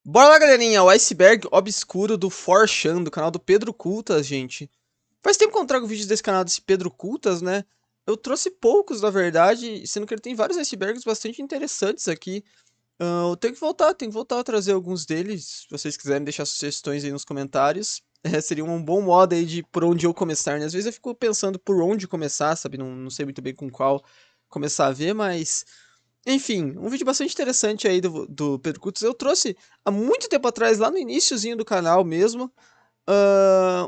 Bora lá, galerinha, o iceberg obscuro do 4chan, do canal do Pedro Cultas, gente. Faz tempo que eu não trago vídeos desse canal desse Pedro Cultas, né? Eu trouxe poucos, na verdade, sendo que ele tem vários icebergs bastante interessantes aqui. Eu tenho que voltar a trazer alguns deles, se vocês quiserem deixar sugestões aí nos comentários. Seria um bom modo aí de por onde eu começar, né? Às vezes eu fico pensando por onde começar, sabe? Não sei muito bem com qual começar a ver, mas... Enfim, um vídeo bastante interessante aí do Pedro Cultos. Eu trouxe há muito tempo atrás, lá no iniciozinho do canal mesmo,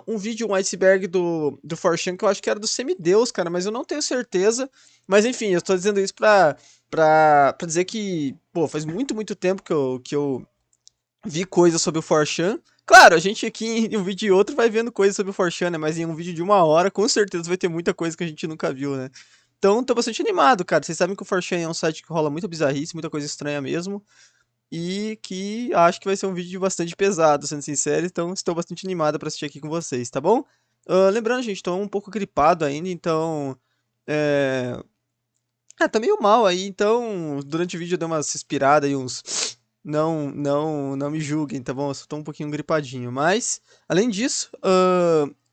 um vídeo, um iceberg do 4chan, que eu acho que era do Semideus, cara, mas eu não tenho certeza. Mas enfim, eu tô dizendo isso pra dizer que, pô, faz muito tempo que eu vi coisas sobre o 4chan. Claro, a gente aqui em um vídeo e outro vai vendo coisas sobre o 4chan, né? Mas em um vídeo de 1 hora, com certeza vai ter muita coisa que a gente nunca viu, né? Então, tô bastante animado, cara. Vocês sabem que o 4chan é um site que rola muita bizarrice, muita coisa estranha mesmo. E que acho que vai ser um vídeo bastante pesado, sendo sincero. Então, estou bastante animado pra assistir aqui com vocês, tá bom? Lembrando, gente, tô um pouco gripado ainda, então... É... tá meio mal aí, então durante o vídeo eu dei umas respiradas e uns... Não me julguem, tá bom? Eu só tô um pouquinho gripadinho, mas... Além disso,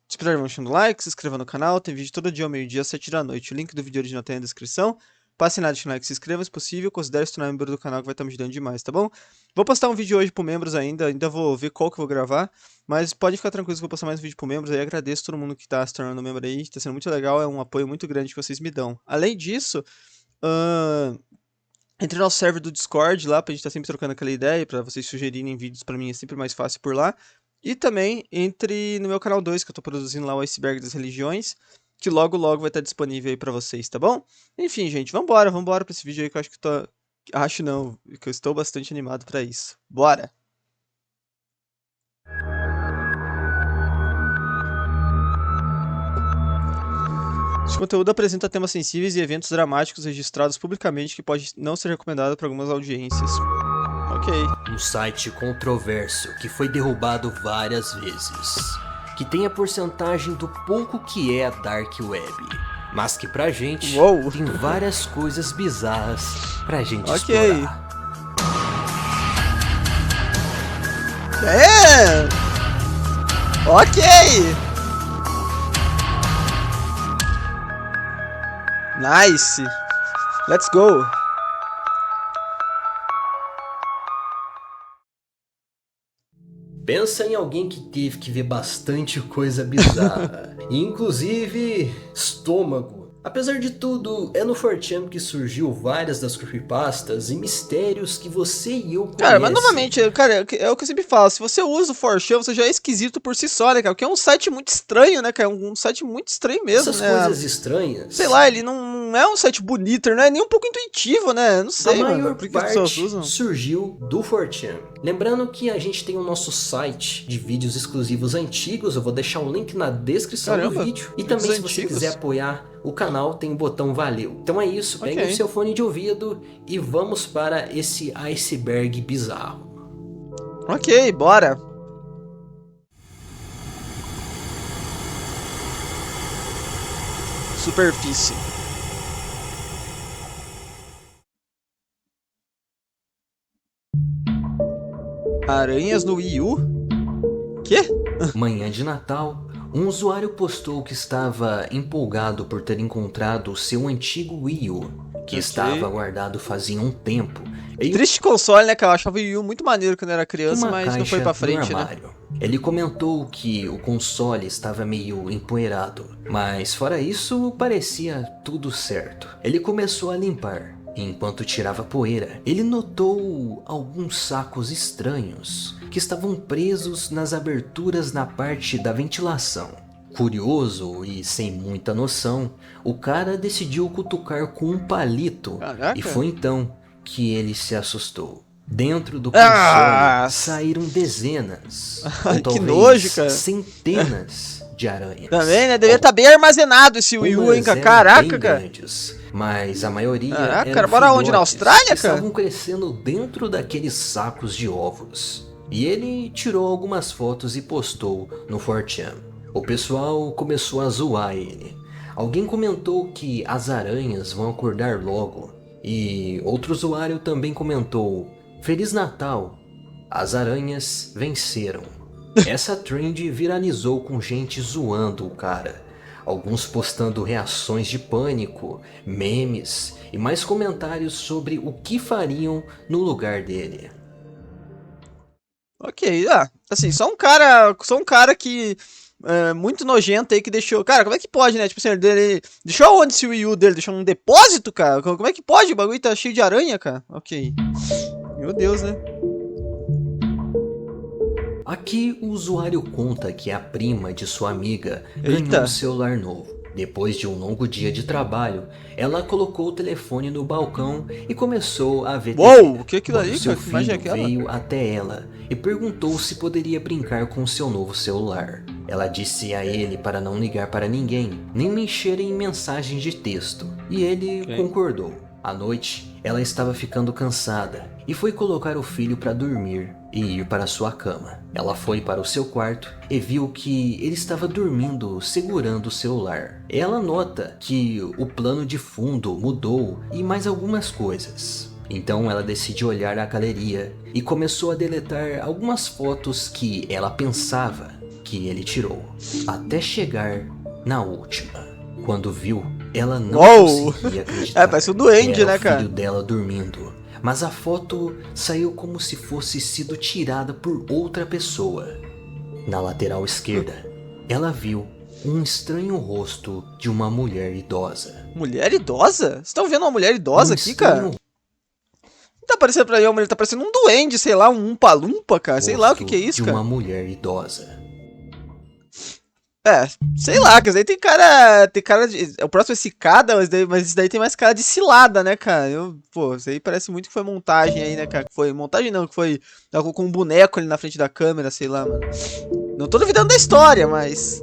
se puder, vão deixando like, se inscreva no canal, tem vídeo todo dia ao meio-dia, às 7 da noite. O link do vídeo original tem na descrição. Passe nada, deixe um like, se inscreva se possível, considere se tornar membro do canal que vai estar me ajudando demais, tá bom? Vou postar um vídeo hoje pro membros ainda vou ver qual que eu vou gravar, mas pode ficar tranquilo que eu vou postar mais um vídeo pro membros aí, agradeço todo mundo que tá se tornando membro aí, tá sendo muito legal, é um apoio muito grande que vocês me dão. Além disso, entre no nosso server do Discord lá, pra gente estar sempre trocando aquela ideia, pra vocês sugerirem vídeos pra mim, é sempre mais fácil por lá. E também entre no meu canal 2, que eu tô produzindo lá o Iceberg das Religiões, que logo vai estar disponível aí pra vocês, tá bom? Enfim, gente, vambora pra esse vídeo aí que eu acho que tô... Acho não, que eu estou bastante animado pra isso. Bora! Este conteúdo apresenta temas sensíveis e eventos dramáticos registrados publicamente que pode não ser recomendado para algumas audiências. Ok. Um site controverso que foi derrubado várias vezes, que tem a porcentagem do pouco que é a Dark Web, mas que pra gente tem várias coisas bizarras pra gente explorar. Ok! Nice! Let's go! Pensa em alguém que teve que ver bastante coisa bizarra, inclusive estômago. Apesar de tudo, é no 4chan que surgiu várias das creepypastas e mistérios que você e eu conhecem. Cara, mas novamente, cara, é o que eu sempre falo, se você usa o 4chan, você já é esquisito por si só, né, cara? Porque é um site muito estranho, né, cara? É um site muito estranho mesmo, essas né? Coisas estranhas. Sei lá, ele não é um site bonito, não é nem um pouco intuitivo, né? Não sei, a mano, maior por que as pessoas usam? surgiu do 4chan. Lembrando que a gente tem o nosso site de vídeos exclusivos antigos, eu vou deixar um link na descrição do vídeo. E também se você quiser apoiar o canal, tem o botão valeu. Então é isso, pegue o seu fone de ouvido e vamos para esse iceberg bizarro. Ok, bora! Superfície. Aranhas no Wii U? Quê? Manhã de Natal, um usuário postou que estava empolgado por ter encontrado o seu antigo Wii U, que estava guardado fazia um tempo. Triste console, né, cara? Eu achava o Wii U muito maneiro quando eu era criança, mas não foi pra frente, né? Ele comentou que o console estava meio empoeirado, mas fora isso, parecia tudo certo. Ele começou a limpar. Enquanto tirava poeira, ele notou alguns sacos estranhos que estavam presos nas aberturas na parte da ventilação. Curioso e sem muita noção, o cara decidiu cutucar com um palito. E foi então que ele se assustou. Dentro do console saíram dezenas, ou talvez nojo, cara. centenas de aranhas. Também, né? Devia estar bem armazenado esse Wii U, hein, cara? Caraca, cara. Mas a maioria cara, bora onde? Na Austrália, cara? Estavam crescendo dentro daqueles sacos de ovos. E ele tirou algumas fotos e postou no 4chan. O pessoal começou a zoar ele. Alguém comentou que as aranhas vão acordar logo. E outro usuário também comentou: Feliz Natal. As aranhas venceram. Essa trend viralizou com gente zoando o cara. Alguns postando reações de pânico, memes e mais comentários sobre o que fariam no lugar dele. Ok, assim, só um cara que muito nojento aí que deixou. Cara, como é que pode, né? Tipo assim, ele deixou onde esse Wii U dele? Deixou num depósito, cara? Como é que pode? O bagulho tá cheio de aranha, cara. Ok. Meu Deus, né? Aqui o usuário conta que a prima de sua amiga ganhou Eita. um celular novo. Depois de um longo dia de trabalho, ela colocou o telefone no balcão e começou a ver TV. Uou, o que é aquilo Quando aí, seu cara? Que imagem é filho aquela? veio até ela e perguntou se poderia brincar com seu novo celular. Ela disse a ele para não ligar para ninguém, nem mexer em mensagens de texto, e ele Ok. concordou. À noite, ela estava ficando cansada e foi colocar o filho para dormir e ir para sua cama. Ela foi para o seu quarto e viu que ele estava dormindo segurando o celular. Ela nota que o plano de fundo mudou e mais algumas coisas. Então ela decidiu olhar a galeria e começou a deletar algumas fotos que ela pensava que ele tirou, até chegar na última. Quando viu, ela não Uou! conseguia acreditar Parece um que duende, era né, o filho cara? dela dormindo. Mas a foto saiu como se fosse sido tirada por outra pessoa. Na lateral esquerda, ela viu um estranho rosto de uma mulher idosa. Mulher idosa? Vocês estão vendo uma mulher Um idosa aqui, cara? estranho Não tá parecendo pra mim uma mulher, tá parecendo um duende, sei lá, um umpa-lumpa, cara. Sei lá o que rosto é isso, de cara. uma mulher idosa. Sei lá, que isso daí tem cara. Tem cara de. O próximo é cicada, mas isso daí tem mais cara de cilada, né, cara? Pô, isso aí parece muito que foi montagem aí, né, cara? Que foi. Montagem não, que foi. Ela colocou um boneco ali na frente da câmera, sei lá, mano. Não tô duvidando da história, mas.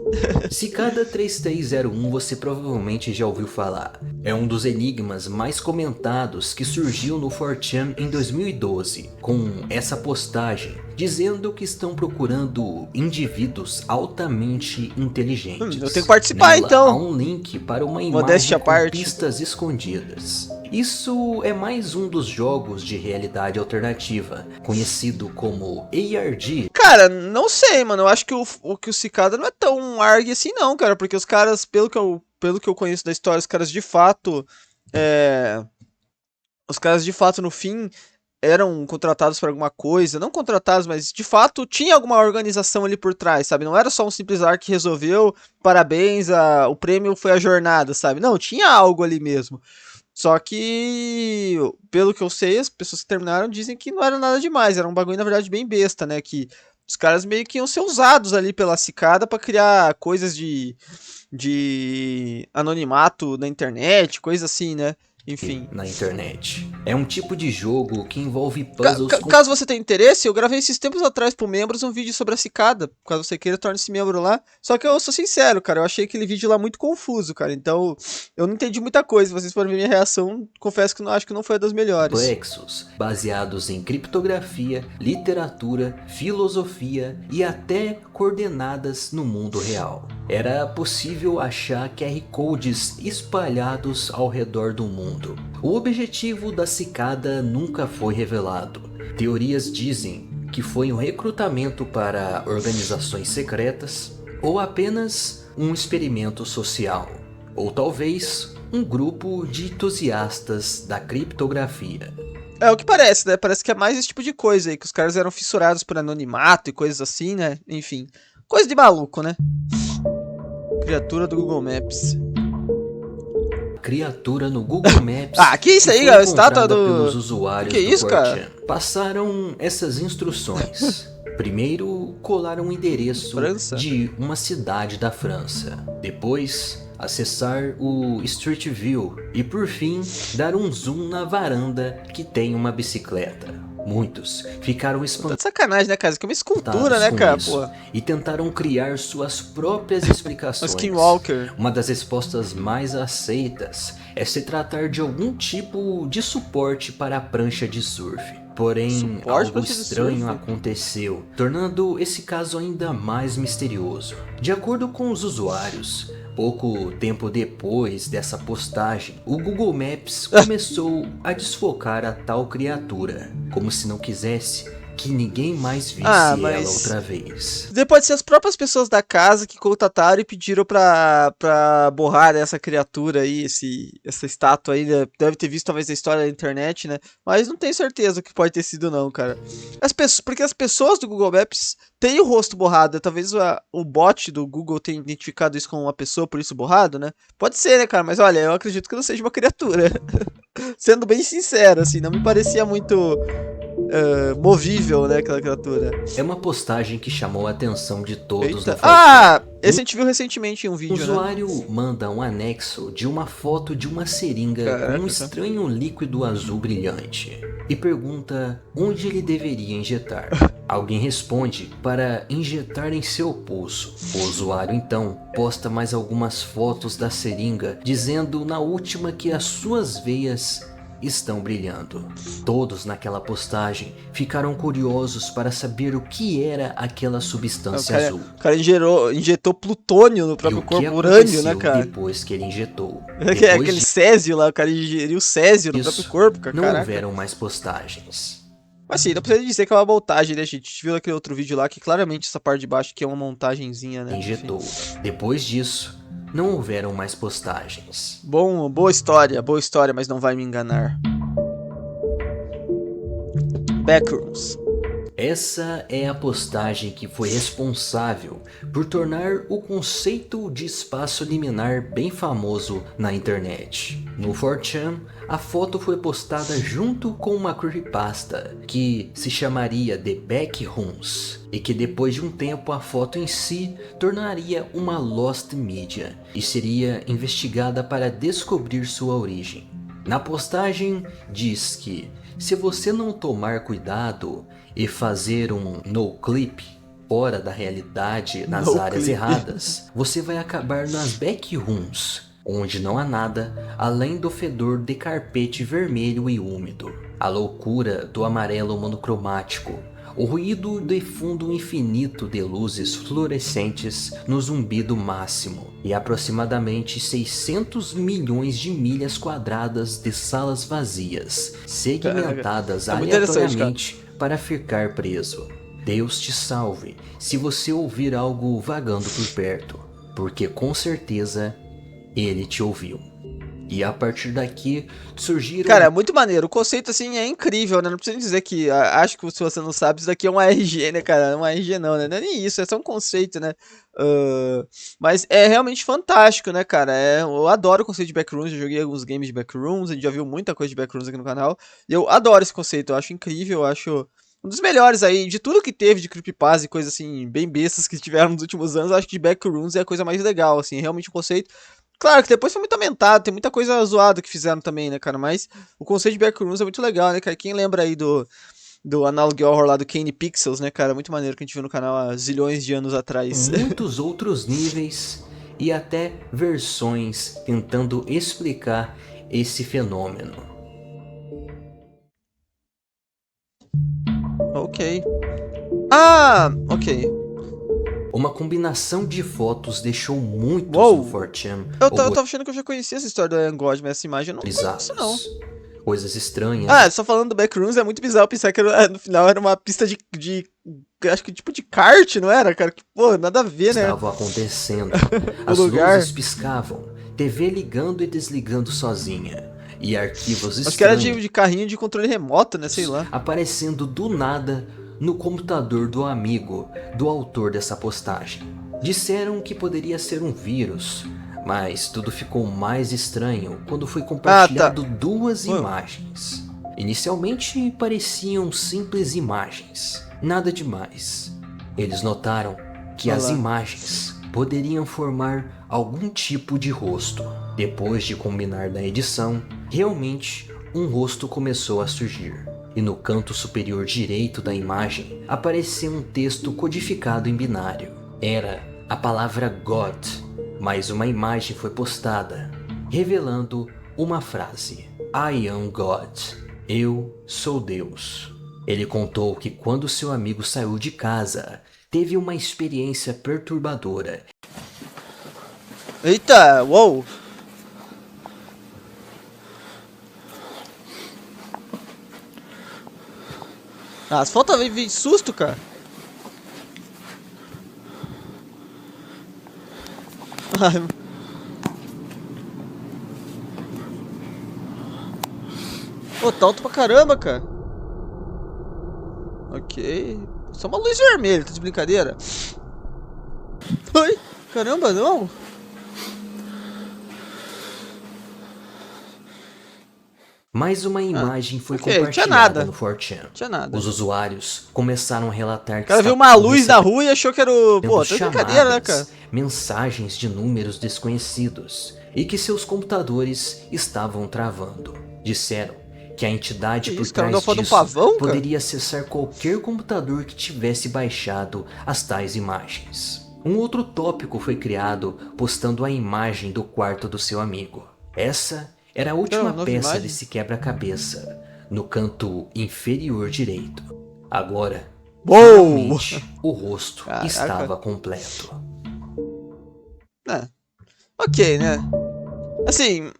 Cicada 3301 você provavelmente já ouviu falar. É um dos enigmas mais comentados que surgiu no 4chan em 2012, com essa postagem dizendo que estão procurando indivíduos altamente inteligentes. Eu tenho que participar, Nela então. há um link para uma Modéstia imagem à com parte. pistas escondidas. Isso é mais um dos jogos de realidade alternativa, conhecido como ARG. Cara, não sei, mano. Eu acho que o Cicada não é tão arg assim, não, cara. Porque os caras, pelo que eu conheço da história, os caras de fato. É, os caras de fato, no fim, eram contratados para alguma coisa. Não contratados, mas de fato tinha alguma organização ali por trás, sabe? Não era só um simples ar que resolveu, parabéns, o prêmio foi a jornada, sabe? Não, tinha algo ali mesmo. Só que, pelo que eu sei, as pessoas que terminaram dizem que não era nada demais. Era um bagulho, na verdade, bem besta, né? Que os caras meio que iam ser usados ali pela cicada pra criar coisas de anonimato na internet, coisa assim, né? Enfim. Na internet. É um tipo de jogo que envolve puzzles com Caso você tenha interesse, eu gravei esses tempos atrás pro membros um vídeo sobre a cicada. Caso você queira, torne-se membro lá. Só que eu sou sincero, cara, eu achei aquele vídeo lá muito confuso, cara. Então, eu não entendi muita coisa. Se vocês forem ver minha reação, confesso que acho que não foi a das melhores. complexos, baseados em criptografia, literatura, filosofia e até coordenadas no mundo real. Era possível achar QR Codes espalhados ao redor do mundo. O objetivo da cicada nunca foi revelado. Teorias dizem que foi um recrutamento para organizações secretas ou apenas um experimento social, ou talvez um grupo de entusiastas da criptografia. É o que parece, né? Parece que é mais esse tipo de coisa aí, que os caras eram fissurados por anonimato e coisas assim, né? Enfim, coisa de maluco, né? Criatura do Google Maps. Criatura no Google Maps. Que isso aí, foi a estátua encontrada do... pelos usuários Que do isso, 4chan. cara? Passaram essas instruções. Primeiro, colar um endereço França? de uma cidade da França. Depois, acessar o Street View. E por fim, dar um zoom na varanda que tem uma bicicleta. Muitos ficaram Tá espantados de sacanagem, né, cara? Isso aqui é uma escultura, né, com cara? isso, Pô, e tentaram criar suas próprias explicações. Skinwalker. Uma das respostas mais aceitas é se tratar de algum tipo de suporte para a prancha de surf. Porém, Suporte algo prancha de estranho surf? aconteceu, tornando esse caso ainda mais misterioso. De acordo com os usuários, pouco tempo depois dessa postagem, o Google Maps começou a desfocar a tal criatura, como se não quisesse que ninguém mais visse ela outra vez. Depois de ser as próprias pessoas da casa que contataram e pediram pra borrar essa criatura aí, essa estátua aí, né? Deve ter visto talvez a história da internet, né? Mas não tenho certeza o que pode ter sido não, cara. Porque as pessoas do Google Maps têm o rosto borrado, talvez o bot do Google tenha identificado isso como uma pessoa, por isso borrado, né? Pode ser, né, cara? Mas olha, eu acredito que não seja uma criatura. Sendo bem sincero, assim, não me parecia muito movível, né, aquela criatura. É uma postagem que chamou a atenção de todos no 4chan. Ah, esse a gente viu recentemente em um O vídeo, usuário né? manda um anexo de uma foto de uma seringa com um estranho líquido azul brilhante e pergunta onde ele deveria injetar. Alguém responde para injetar em seu pulso. O usuário então posta mais algumas fotos da seringa, dizendo na última que as suas veias estão brilhando. Todos naquela postagem ficaram curiosos para saber o que era aquela substância azul. O cara injetou plutônio no próprio corpo, urânio, né, cara? Depois que ele injetou. Aquele césio lá, o cara ingeriu césio no próprio corpo, cara. Não houveram mais postagens. Mas sim, não precisa dizer que é uma montagem, né, gente? A gente viu aquele outro vídeo lá que claramente essa parte de baixo que é uma montagenzinha, né? Injetou. Depois disso, não houveram mais postagens. Boa história, mas não vai me enganar. Backrooms. Essa é a postagem que foi responsável por tornar o conceito de espaço liminar bem famoso na internet. No 4chan, a foto foi postada junto com uma creepypasta que se chamaria The Backrooms e que depois de um tempo a foto em si tornaria uma Lost Media e seria investigada para descobrir sua origem. Na postagem diz que se você não tomar cuidado e fazer um no-clip fora da realidade nas áreas erradas, você vai acabar nas backrooms, onde não há nada além do fedor de carpete vermelho e úmido, a loucura do amarelo monocromático, o ruído de fundo infinito de luzes fluorescentes no zumbido máximo e aproximadamente 600 milhões de milhas quadradas de salas vazias, segmentadas aleatoriamente para ficar preso. Deus te salve se você ouvir algo vagando por perto, porque com certeza ele te ouviu. E a partir daqui surgiram... Cara, é muito maneiro. O conceito, assim, é incrível, né? Não precisa dizer que... acho que se você não sabe, isso daqui é um ARG, né, cara? Não é um ARG não, né? Não é nem isso, é só um conceito, né? Mas é realmente fantástico, né, cara? Eu adoro o conceito de backrooms. Eu joguei alguns games de backrooms. A gente já viu muita coisa de backrooms aqui no canal. E eu adoro esse conceito. Eu acho incrível, eu acho... um dos melhores aí, de tudo que teve de creepypasta e coisas assim, bem bestas que tiveram nos últimos anos, eu acho que de Backrooms é a coisa mais legal, assim, realmente o conceito. Claro que depois foi muito aumentado, tem muita coisa zoada que fizeram também, né, cara, mas o conceito de Backrooms é muito legal, né, cara, quem lembra aí do análogo horror lá do Kane Pixels, né, cara, muito maneiro que a gente viu no canal há zilhões de anos atrás. Muitos outros níveis e até versões tentando explicar esse fenômeno. Ok. Ah, ok. Uma combinação de fotos deixou muitos no 4chan. Eu tava achando que eu já conhecia essa história do Iron God, mas essa imagem eu não conheço, não. Coisas estranhas. Ah, só falando do Backrooms, é muito bizarro pensar que no final era uma pista de acho que tipo de kart, não era, cara? Que, pô, nada a ver, né? Estava acontecendo. As luzes piscavam, TV ligando e desligando sozinha. E arquivos estranhos. Acho que era de carrinho de controle remoto, né? Sei lá. Aparecendo do nada no computador do amigo do autor dessa postagem. Disseram que poderia ser um vírus, mas tudo ficou mais estranho quando foi compartilhado duas imagens. Inicialmente pareciam simples imagens, nada demais. Eles notaram que as imagens poderiam formar algum tipo de rosto. Depois de combinar na edição, realmente um rosto começou a surgir. E no canto superior direito da imagem apareceu um texto codificado em binário. Era a palavra God, mas uma imagem foi postada, revelando uma frase: I am God. Eu sou Deus. Ele contou que quando seu amigo saiu de casa, teve uma experiência perturbadora. Eita, uou! Ah, as fotos vêm de susto, cara. Ai. Pô, tá alto pra caramba, cara. Ok. Só uma luz vermelha, tá de brincadeira? Ai, caramba, não. Mais uma imagem foi ok, tinha compartilhada nada. no 4chan. Tinha nada. Os usuários começaram a relatar que O cara viu uma luz na rua e achou que era o... Pô, tá de brincadeira, né, cara? mensagens de números desconhecidos e que seus computadores estavam travando. Disseram que a entidade Que por isso, cara? trás Não foda um disso pavão, cara? poderia acessar qualquer computador que tivesse baixado as tais imagens. Um outro tópico foi criado postando a imagem do quarto do seu amigo. Essa era a última nova peça imagem? desse quebra-cabeça, no canto inferior direito. Agora, Uou! finalmente, o rosto Caraca. estava completo. É. Ok, né? Assim,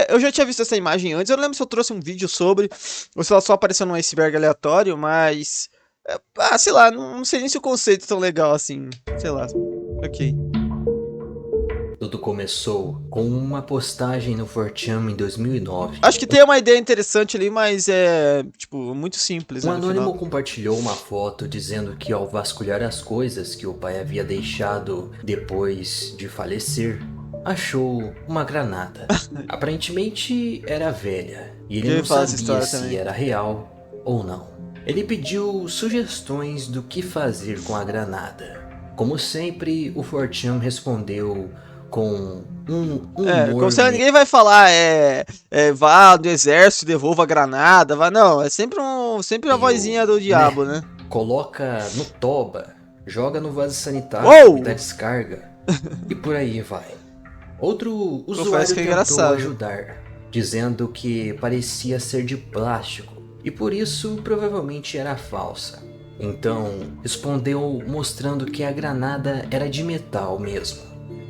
eu já tinha visto essa imagem antes. Eu não lembro se eu trouxe um vídeo sobre, ou se ela só apareceu num iceberg aleatório, mas... sei lá, não sei nem se o conceito é tão legal assim. Sei lá. Ok. Tudo começou com uma postagem no 4chan em 2009. Acho que tem uma ideia interessante ali, mas é, tipo, muito simples, Um né, no anônimo final. compartilhou uma foto dizendo que ao vasculhar as coisas que o pai havia deixado depois de falecer, achou uma granada. Aparentemente era velha e ele Eu não ia falar essa sabia história se também. era real ou não. Ele pediu sugestões do que fazer com a granada. Como sempre, o 4chan respondeu com um humor Como se ninguém vai falar, vá do exército, devolva a granada, vá, não, é sempre a vozinha do diabo, né? Coloca no toba, joga no vaso sanitário Uou! e dá descarga. E por aí vai. Outro Confesso usuário que é tentou engraçado. ajudar, dizendo que parecia ser de plástico e por isso provavelmente era falsa. Então respondeu mostrando que a granada era de metal mesmo,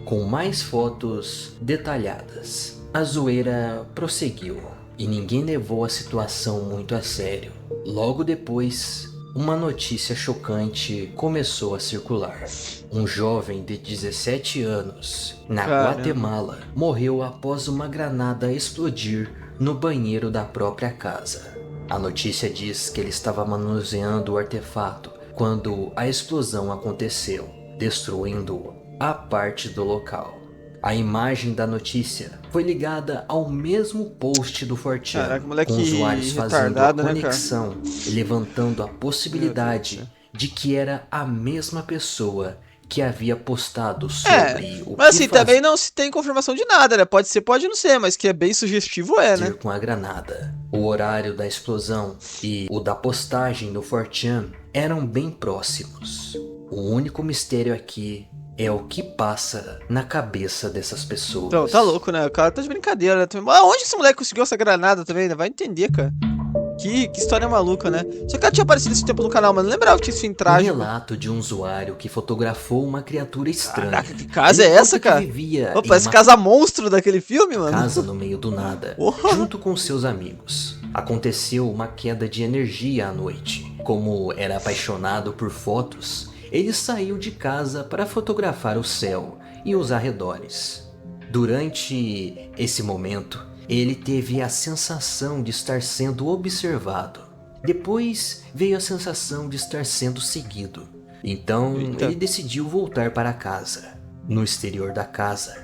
com mais fotos detalhadas. A zoeira prosseguiu e ninguém levou a situação muito a sério. Logo depois, uma notícia chocante começou a circular. Um jovem de 17 anos, na Caramba. Guatemala, morreu após uma granada explodir no banheiro da própria casa. A notícia diz que ele estava manuseando o artefato quando a explosão aconteceu, destruindo a parte do local. A imagem da notícia foi ligada ao mesmo post do 4chan, Caraca, moleque com usuários fazendo a retardado, né, cara? conexão e levantando a Meu Deus do possibilidade céu. de que era a mesma pessoa que havia postado sobre o Mas que assim, também não se tem confirmação de nada, né? Pode ser, pode não ser, mas que é bem sugestivo é, né? fazer com a granada. O horário da explosão e o da postagem no 4chan eram bem próximos. O único mistério aqui é o que passa na cabeça dessas pessoas. Então, tá louco, né? O cara tá de brincadeira, né? Mas onde esse moleque conseguiu essa granada também, né? Vai entender, cara. Que história maluca, né? Só que ela tinha aparecido esse tempo no canal, mas não lembrava que tinha esse fim Um trágico. relato de um usuário que fotografou uma criatura estranha. Caraca, que casa Ele é essa, conta que cara? vivia Pô, em parece uma casa monstro daquele filme, mano. casa no meio do nada, Porra. junto com seus amigos. Aconteceu uma queda de energia à noite. Como era apaixonado por fotos, ele saiu de casa para fotografar o céu e os arredores. Durante esse momento, ele teve a sensação de estar sendo observado. Depois veio a sensação de estar sendo seguido. Então Eita. ele decidiu voltar para casa. No exterior da casa,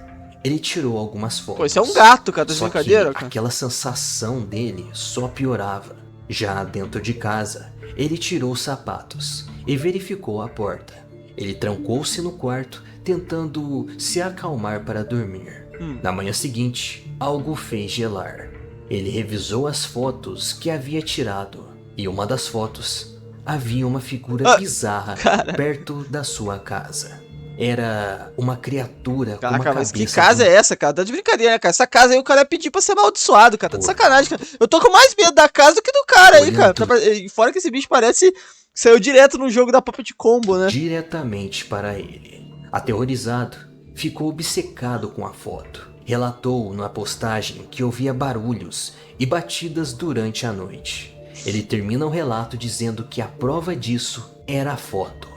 ele tirou algumas fotos. Pô, esse é um gato, cara, tá de Só brincadeira, que cara? aquela sensação dele só piorava. Já dentro de casa, ele tirou os sapatos e verificou a porta. Ele trancou-se no quarto, tentando se acalmar para dormir. Na manhã seguinte, algo fez gelar. Ele revisou as fotos que havia tirado, e uma das fotos havia uma figura bizarra perto da sua casa. Era uma criatura com uma Caraca, mas cabeça que casa de é essa, cara? Tá de brincadeira, cara. Essa casa aí o cara ia pedir pra ser amaldiçoado, cara. Tá de sacanagem, cara. Eu tô com mais medo da casa do que do cara aí, cara. E fora que esse bicho parece que saiu direto no jogo da Puppet Combo, né? diretamente para ele. Aterrorizado, ficou obcecado com a foto. Relatou na postagem que ouvia barulhos e batidas durante a noite. Ele termina o relato dizendo que a prova disso era a foto.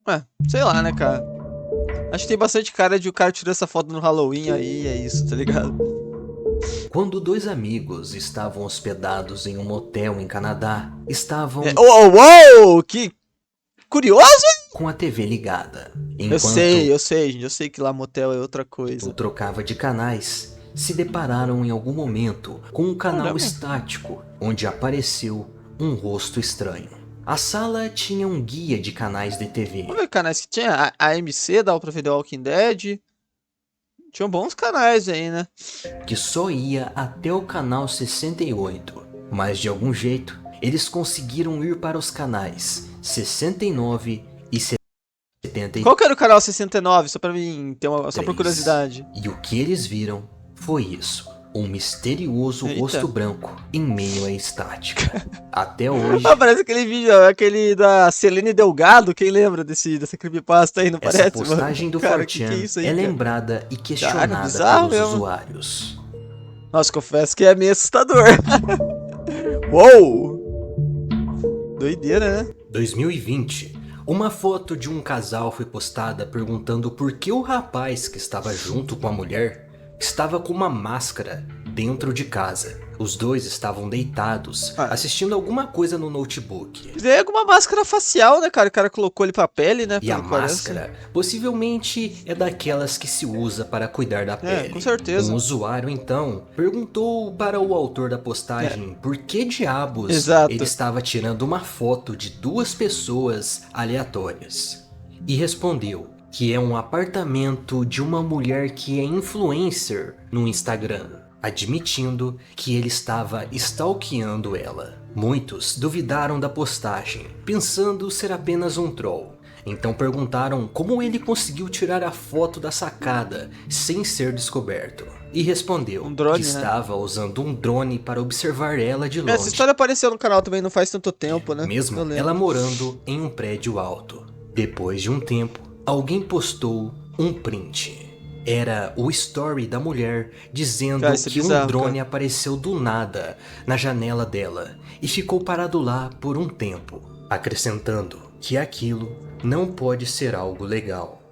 Ué, sei lá, né, cara? Acho que tem bastante cara de o cara tirou essa foto no Halloween aí, é isso, tá ligado? Quando dois amigos estavam hospedados em um motel em Canadá, estavam Uou, que curioso, hein? com a TV ligada. Eu sei, gente, eu sei que lá motel é outra coisa. Trocava de canais, se depararam em algum momento com um canal Caramba. estático, onde apareceu um rosto estranho. A sala tinha um guia de canais de TV. Vamos ver canais que tinha. A AMC, dava pra ver The Walking Dead. Tinham bons canais aí, né? Que só ia até o canal 68, mas de algum jeito eles conseguiram ir para os canais 69 e 73. Qual que era o canal 69? Só pra mim ter uma, só por curiosidade. E o que eles viram foi isso. Um misterioso Eita. rosto branco em meio à estática. Até hoje, Ah, parece aquele vídeo, aquele da Selene Delgado. Quem lembra dessa creepypasta aí, não essa parece, postagem mano? do Cara, 4chan que é isso aí, é cara? lembrada e questionada bizarro pelos mesmo. usuários. Nossa, confesso que é meio assustador. Uou! Doideira, né? 2020, uma foto de um casal foi postada perguntando por que o rapaz que estava junto com a mulher estava com uma máscara dentro de casa. Os dois estavam deitados, assistindo alguma coisa no notebook. É alguma máscara facial, né, cara? O cara colocou ele pra pele, né? E a pelo que parece. máscara possivelmente é daquelas que se usa para cuidar da pele. com certeza. Um usuário então perguntou para o autor da postagem por que diabos Exato. ele estava tirando uma foto de duas pessoas aleatórias. E respondeu que é um apartamento de uma mulher que é influencer no Instagram, admitindo que ele estava stalkeando ela. Muitos duvidaram da postagem, pensando ser apenas um troll. Então perguntaram como ele conseguiu tirar a foto da sacada sem ser descoberto. E respondeu drone, que né? estava usando um drone para observar ela de longe. Essa história apareceu no canal também não faz tanto tempo, né? Mesmo Eu lembro. ela morando em um prédio alto. Depois de um tempo, alguém postou um print. Era o story da mulher dizendo Cara, isso é que bizarro, um drone cara. apareceu do nada na janela dela e ficou parado lá por um tempo, acrescentando que aquilo não pode ser algo legal.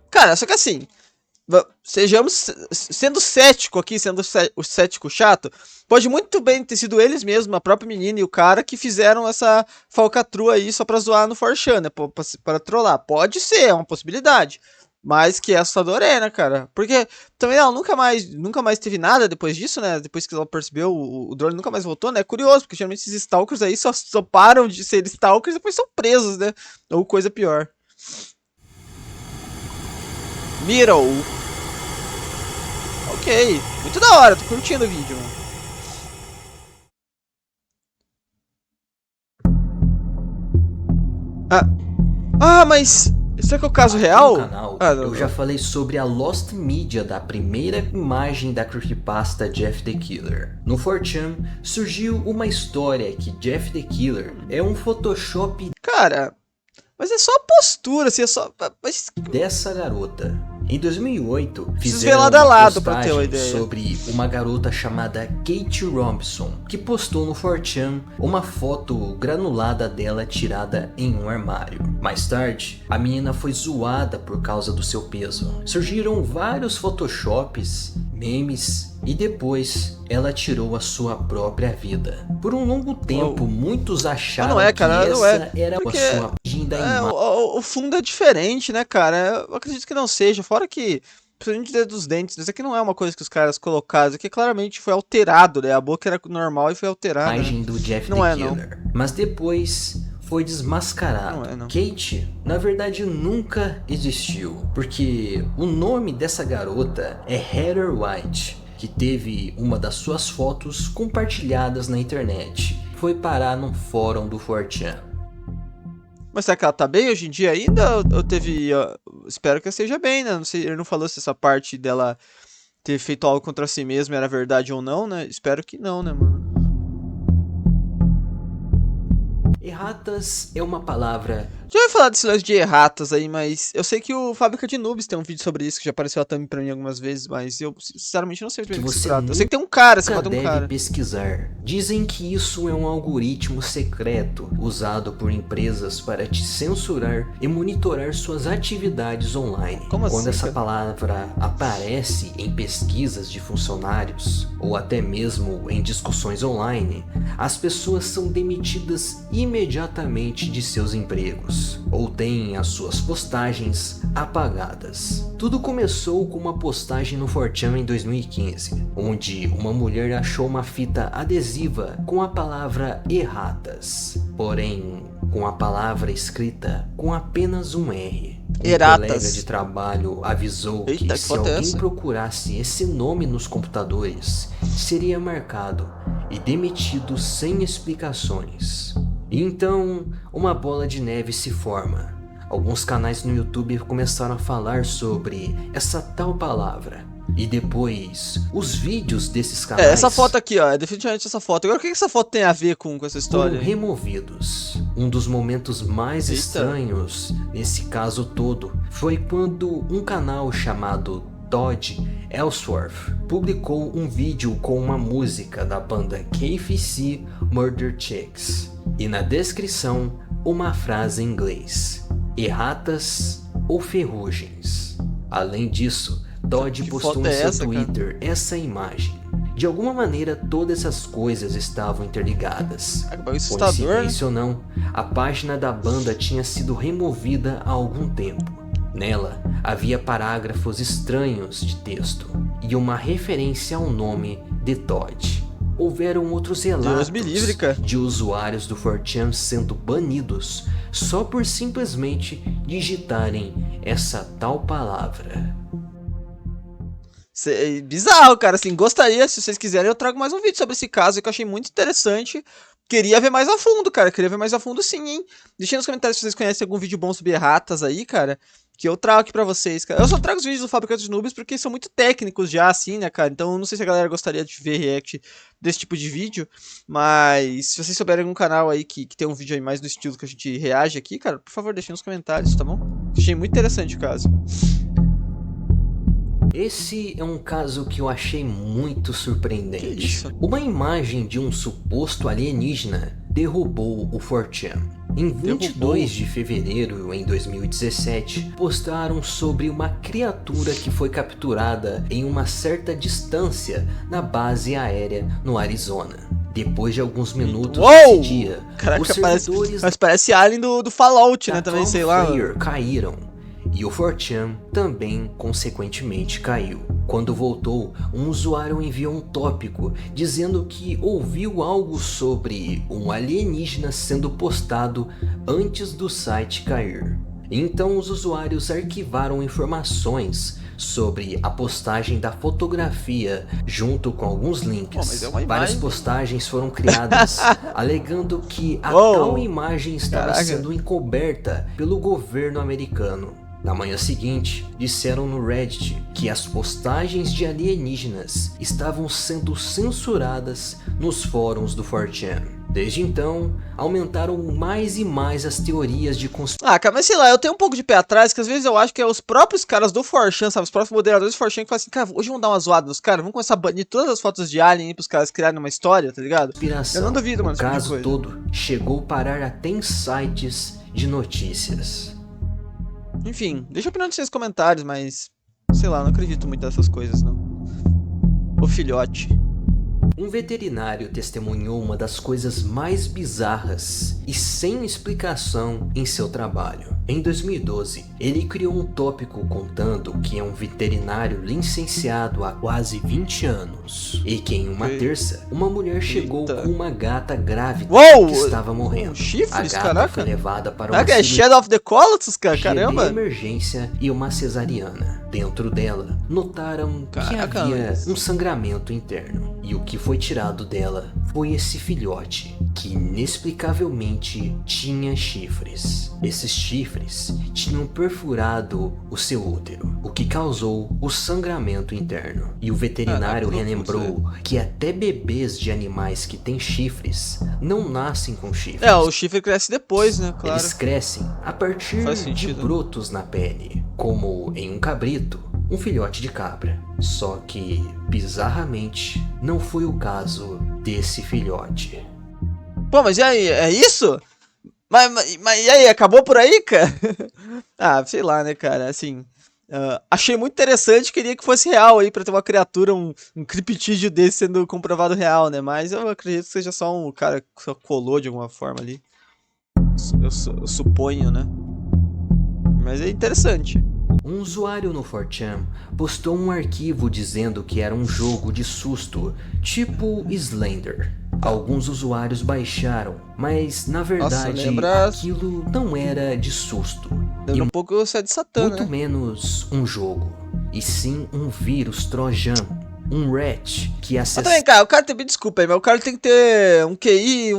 Cara, só que assim, sejamos sendo cético aqui, sendo o cético chato, pode muito bem ter sido eles mesmos, a própria menina e o cara, que fizeram essa falcatrua aí só pra zoar no 4chan, né? Pra trollar. Pode ser, é uma possibilidade. Mas que é assustador é, né, cara? Porque também ela nunca mais teve nada depois disso, né? Depois que ela percebeu, o drone nunca mais voltou, né? É curioso, porque geralmente esses stalkers aí só param de ser stalkers e depois são presos, né? Ou coisa pior. Middle. Ok, muito da hora, tô curtindo o vídeo, mano. Mas isso é que é o caso real? No canal, eu já falei sobre a Lost Media da primeira imagem da creepypasta Jeff the Killer. No 4chan surgiu uma história que Jeff the Killer é um Photoshop Cara, mas é só postura, assim, é só... Mas... dessa garota. Em 2008, Preciso fizeram ver lado a uma lado pra ter postagem uma ideia. sobre uma garota chamada Kate Robinson, que postou no 4chan uma foto granulada dela tirada em um armário. Mais tarde, a menina foi zoada por causa do seu peso. Surgiram vários photoshops, memes e depois ela tirou a sua própria vida. Por um longo tempo, muitos acharam não é, cara, que não essa é. era Porque a sua imagem da imagem. O fundo é diferente, né, cara? Eu acredito que não seja. Fora que, principalmente dentro dos dentes, isso aqui não é uma coisa que os caras colocaram. Isso aqui claramente foi alterado, né? A boca era normal e foi alterada. Imagem do Jeff Não the é, não. Killer. Mas depois foi desmascarado. Não é, não. Kate, na verdade, nunca existiu, porque o nome dessa garota é Heather White, que teve uma das suas fotos compartilhadas na internet. Foi parar num fórum do 4chan. Mas será que ela tá bem hoje em dia ainda? Ou teve... espero que ela esteja bem, né? Não sei, ele não falou se essa parte dela ter feito algo contra si mesma era verdade ou não, né? Espero que não, né, mano? Erratas é uma palavra... Já ouvi falar desse lance de erratas aí, mas eu sei que o Fábrica de Noobs tem um vídeo sobre isso, que já apareceu a thumb pra mim algumas vezes, mas eu sinceramente não sei muito bem do que se trata. Eu sei que tem um cara, você mata um cara. Pesquisar. Dizem que isso é um algoritmo secreto usado por empresas para te censurar e monitorar suas atividades online. Como assim, Quando essa cara? palavra aparece em pesquisas de funcionários ou até mesmo em discussões online, as pessoas são demitidas imediatamente de seus empregos ou têm as suas postagens apagadas. Tudo começou com uma postagem no 4chan em 2015, onde uma mulher achou uma fita adesiva com a palavra erratas, porém com a palavra escrita com apenas um R. Eratas. Um colega de trabalho avisou Eita, que que se foto é alguém essa? procurasse esse nome nos computadores, seria marcado e demitido sem explicações. Então, uma bola de neve se forma. Alguns canais no YouTube começaram a falar sobre essa tal palavra. E depois, os vídeos desses canais Essa foto aqui, ó, é definitivamente essa foto. Agora, o que essa foto tem a ver com essa história? foram removidos. Um dos momentos mais Eita. estranhos nesse caso todo foi quando um canal chamado Todd Ellsworth publicou um vídeo com uma música da banda KFC Murder Chicks e na descrição uma frase em inglês: erratas ou ferrugens. Além disso, Todd Que postou foto em é seu essa, cara? Twitter essa imagem. De alguma maneira, todas essas coisas estavam interligadas. Ah, que bagulho assustador, né? Coincidência ou não, a página da banda tinha sido removida há algum tempo. Nela, havia parágrafos estranhos de texto e uma referência ao nome de Todd. Houveram outros relatos me livre, cara. de usuários do 4chan sendo banidos só por simplesmente digitarem essa tal palavra. Bizarro, cara, assim, gostaria, se vocês quiserem, eu trago mais um vídeo sobre esse caso que eu achei muito interessante. Queria ver mais a fundo, cara, queria ver mais a fundo sim, hein. Deixem nos comentários se vocês conhecem algum vídeo bom sobre erratas aí, cara, que eu trago aqui pra vocês, cara. Eu só trago os vídeos do Fabricante de Noobs porque são muito técnicos já, assim, né, cara, então eu não sei se a galera gostaria de ver react desse tipo de vídeo, mas se vocês souberem algum canal aí que tem um vídeo aí mais do estilo que a gente reage aqui, cara, por favor, deixem nos comentários, tá bom? Achei muito interessante o caso. Esse é um caso que eu achei muito Que surpreendente. isso? Uma imagem de um suposto alienígena derrubou o 4chan. Em 22 de fevereiro em 2017, postaram sobre uma criatura que foi capturada em uma certa distância na base aérea no Arizona. Depois de alguns minutos Uou! desse dia, Caraca, os servidores mas parece Alien do Fallout, né, da também, sei lá. Cloudflare caíram. E o 4chan também, consequentemente, caiu. Quando voltou, um usuário enviou um tópico dizendo que ouviu algo sobre um alienígena sendo postado antes do site cair. Então os usuários arquivaram informações sobre a postagem da fotografia junto com alguns links. Mas é uma Várias imagem. postagens foram criadas alegando que a Uou. tal imagem estava Caraca. sendo encoberta pelo governo americano. Na manhã seguinte, disseram no Reddit que as postagens de alienígenas estavam sendo censuradas nos fóruns do 4chan. Desde então, aumentaram mais e mais as teorias de conspiração. Ah, cara, mas sei lá, eu tenho um pouco de pé atrás, que às vezes eu acho que é os próprios caras do 4chan, sabe? Os próprios moderadores do 4chan que falam assim, cara, hoje vamos dar uma zoada nos caras, vamos começar a banir todas as fotos de Alien aí pros caras criarem uma história, tá ligado? Eu não duvido, mano, O esse tipo de caso coisa. todo chegou a parar até em sites de notícias. Enfim, deixa a opinião de vocês nos comentários, mas sei lá, não acredito muito nessas coisas, não. O filhote. Um veterinário testemunhou uma das coisas mais bizarras e sem explicação em seu trabalho. Em 2012, ele criou um tópico contando que é um veterinário licenciado há quase 20 anos e que em uma terça, uma mulher chegou Eita. com uma gata grávida Uou! que estava morrendo. Chifres, A gata caraca. foi levada para uma Caraca, é cirurgia Shadow of the Colossus, cara, de caramba. emergência e uma cesariana. Dentro dela, notaram que Caraca, havia mas- um sangramento interno. E o que foi tirado dela foi esse filhote, que inexplicavelmente tinha chifres. Esses chifres tinham perfurado o seu útero, o que causou o sangramento interno. E o veterinário relembrou que até bebês de animais que têm chifres não nascem com chifres. O chifre cresce depois, né? Claro. Eles crescem a partir de brotos na pele, como em um cabrito, um filhote de cabra. Só que, bizarramente, não foi o caso desse filhote. Pô, mas e aí? É isso? Mas e aí? Acabou por aí, cara? Ah, sei lá, né, cara? Assim, achei muito interessante. Queria que fosse real aí, pra ter uma criatura, um criptídeo desse sendo comprovado real, né? Mas eu acredito que seja só um cara que só colou de alguma forma ali. Eu suponho, né? Mas é interessante. Um usuário no 4chan postou um arquivo dizendo que era um jogo de susto, tipo Slender. Alguns usuários baixaram, mas na verdade aquilo não era de susto. Lembra um pouco o Sede Satã, muito menos um jogo, e sim um vírus trojano. Um rat que acessa... Mas também, cara, o cara tem... Desculpa aí, mas o cara tem que ter um QI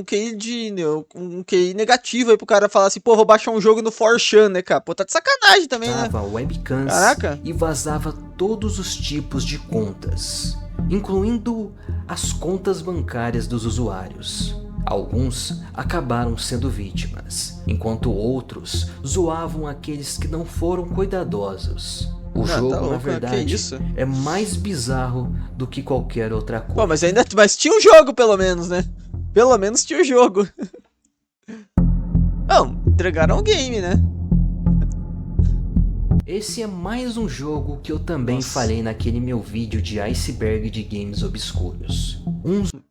negativo aí pro cara falar assim, pô, vou baixar um jogo no 4chan, né, cara? Pô, tá de sacanagem também, né? Webcams. Caraca. E vazava todos os tipos de contas, incluindo as contas bancárias dos usuários. Alguns acabaram sendo vítimas, enquanto outros zoavam aqueles que não foram cuidadosos. O jogo, tá louco, na verdade, é mais bizarro do que qualquer outra coisa. Pô, mas tinha um jogo, pelo menos, né? Pelo menos tinha um jogo. Não, entregaram o game, né? Esse é mais um jogo que eu também falei naquele meu vídeo de iceberg de games obscuros.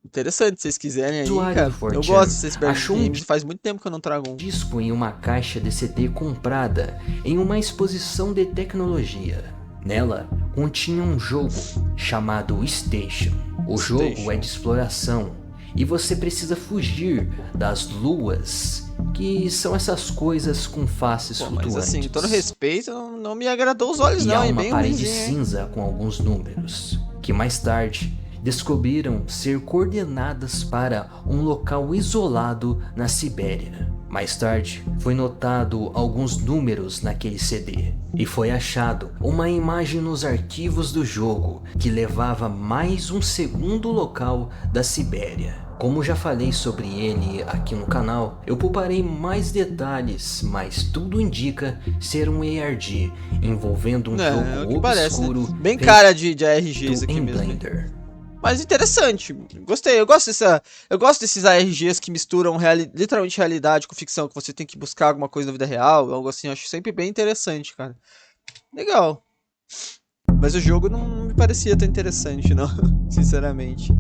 Interessante, se vocês quiserem aí, cara. Eu gosto desse iceberg de games, faz muito tempo que eu não trago um. Disco em uma caixa de CD comprada em uma exposição de tecnologia. Nela continha um jogo chamado Station. O jogo é de exploração e você precisa fugir das luas, que são essas coisas com faces flutuantes. Mas assim, todo respeito, não me agradou os olhos, e não, há hein? uma Bem parede ruimzinho, cinza com alguns números, que mais tarde descobriram ser coordenadas para um local isolado na Sibéria. Mais tarde, foi notado alguns números naquele CD, e foi achado uma imagem nos arquivos do jogo que levava mais um segundo local da Sibéria. Como já falei sobre ele aqui no canal, eu pouparei mais detalhes, mas tudo indica ser um ARG, envolvendo um jogo obscuro, né? Bem cara de ARGs aqui mesmo. Blender. Mas interessante, gostei, eu gosto desses ARGs que misturam literalmente realidade com ficção, que você tem que buscar alguma coisa da vida real, algo assim, eu acho sempre bem interessante, cara. Legal. Mas o jogo não me parecia tão interessante, não, sinceramente.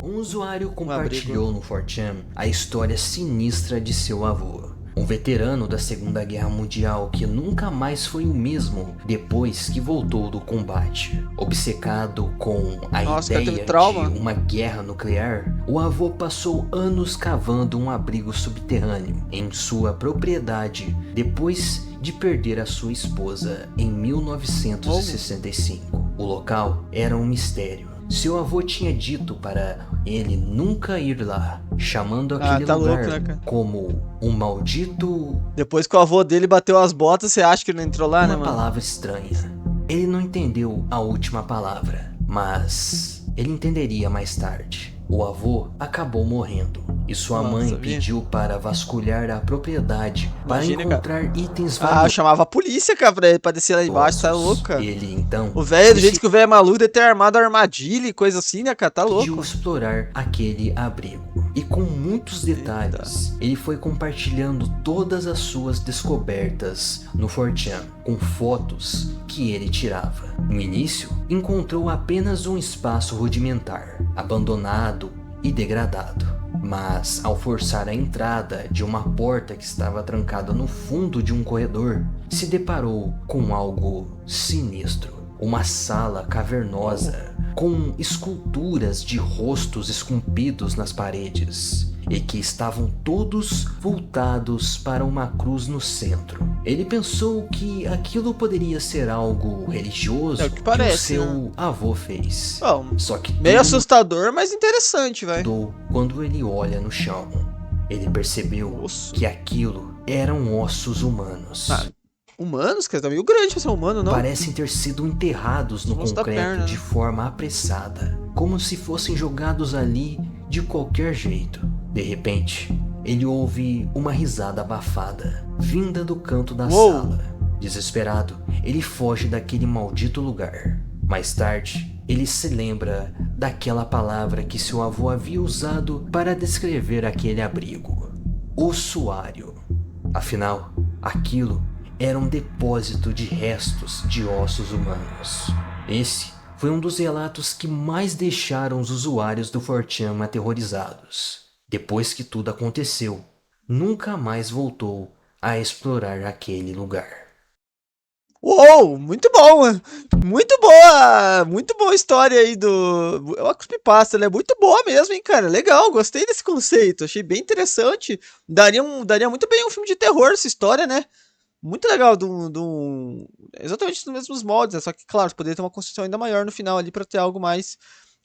Um usuário compartilhou no 4chan a história sinistra de seu avô. Um veterano da Segunda Guerra Mundial que nunca mais foi o mesmo depois que voltou do combate. Obcecado com a ideia de uma guerra nuclear, o avô passou anos cavando um abrigo subterrâneo em sua propriedade depois de perder a sua esposa em 1965. O local era um mistério. Seu avô tinha dito para ele nunca ir lá, chamando aquele lugar louco, né, como um maldito... Depois que o avô dele bateu as botas, você acha que ele não entrou lá, né, mano? Uma palavra estranha. Ele não entendeu a última palavra, mas ele entenderia mais tarde. O avô acabou morrendo e sua mãe pediu para vasculhar a propriedade para encontrar itens valiosos. Eu chamava a polícia, cara, pra descer lá embaixo, tá louco, cara. Ele então... O velho, do jeito que o velho é maluco, deve ter armado armadilha e coisa assim, né, cara, tá louco. Pediu explorar aquele abrigo. E com muitos detalhes, ele foi compartilhando todas as suas descobertas no 4chan, com fotos que ele tirava. No início, encontrou apenas um espaço rudimentar, abandonado e degradado. Mas ao forçar a entrada de uma porta que estava trancada no fundo de um corredor, se deparou com algo sinistro. Uma sala cavernosa, com esculturas de rostos esculpidos nas paredes, e que estavam todos voltados para uma cruz no centro. Ele pensou que aquilo poderia ser algo religioso É o que parece, o seu avô fez. Bom, Só que meio tudo assustador, mas interessante, vai. mudou quando ele olha no chão. Ele percebeu Osso. que aquilo eram ossos humanos. Ah, humanos, cara, tá meio grande pra ser humano, não? Parecem ter sido enterrados no Osso da concreto perna, de né? forma apressada, como se fossem jogados ali de qualquer jeito. De repente, ele ouve uma risada abafada, vinda do canto da Uou. sala. Desesperado, ele foge daquele maldito lugar. Mais tarde, ele se lembra daquela palavra que seu avô havia usado para descrever aquele abrigo: ossuário. Afinal, aquilo era um depósito de restos de ossos humanos. Esse foi um dos relatos que mais deixaram os usuários do 4chan aterrorizados. Depois que tudo aconteceu, nunca mais voltou a explorar aquele lugar. Uou, muito bom, mano. Muito boa a história aí do... É uma creepypasta, ela é muito boa mesmo, hein, cara. Legal, gostei desse conceito, achei bem interessante. Daria muito bem um filme de terror essa história, né? Muito legal, exatamente nos mesmos moldes, né? Só que, claro, poderia ter uma construção ainda maior no final ali pra ter algo mais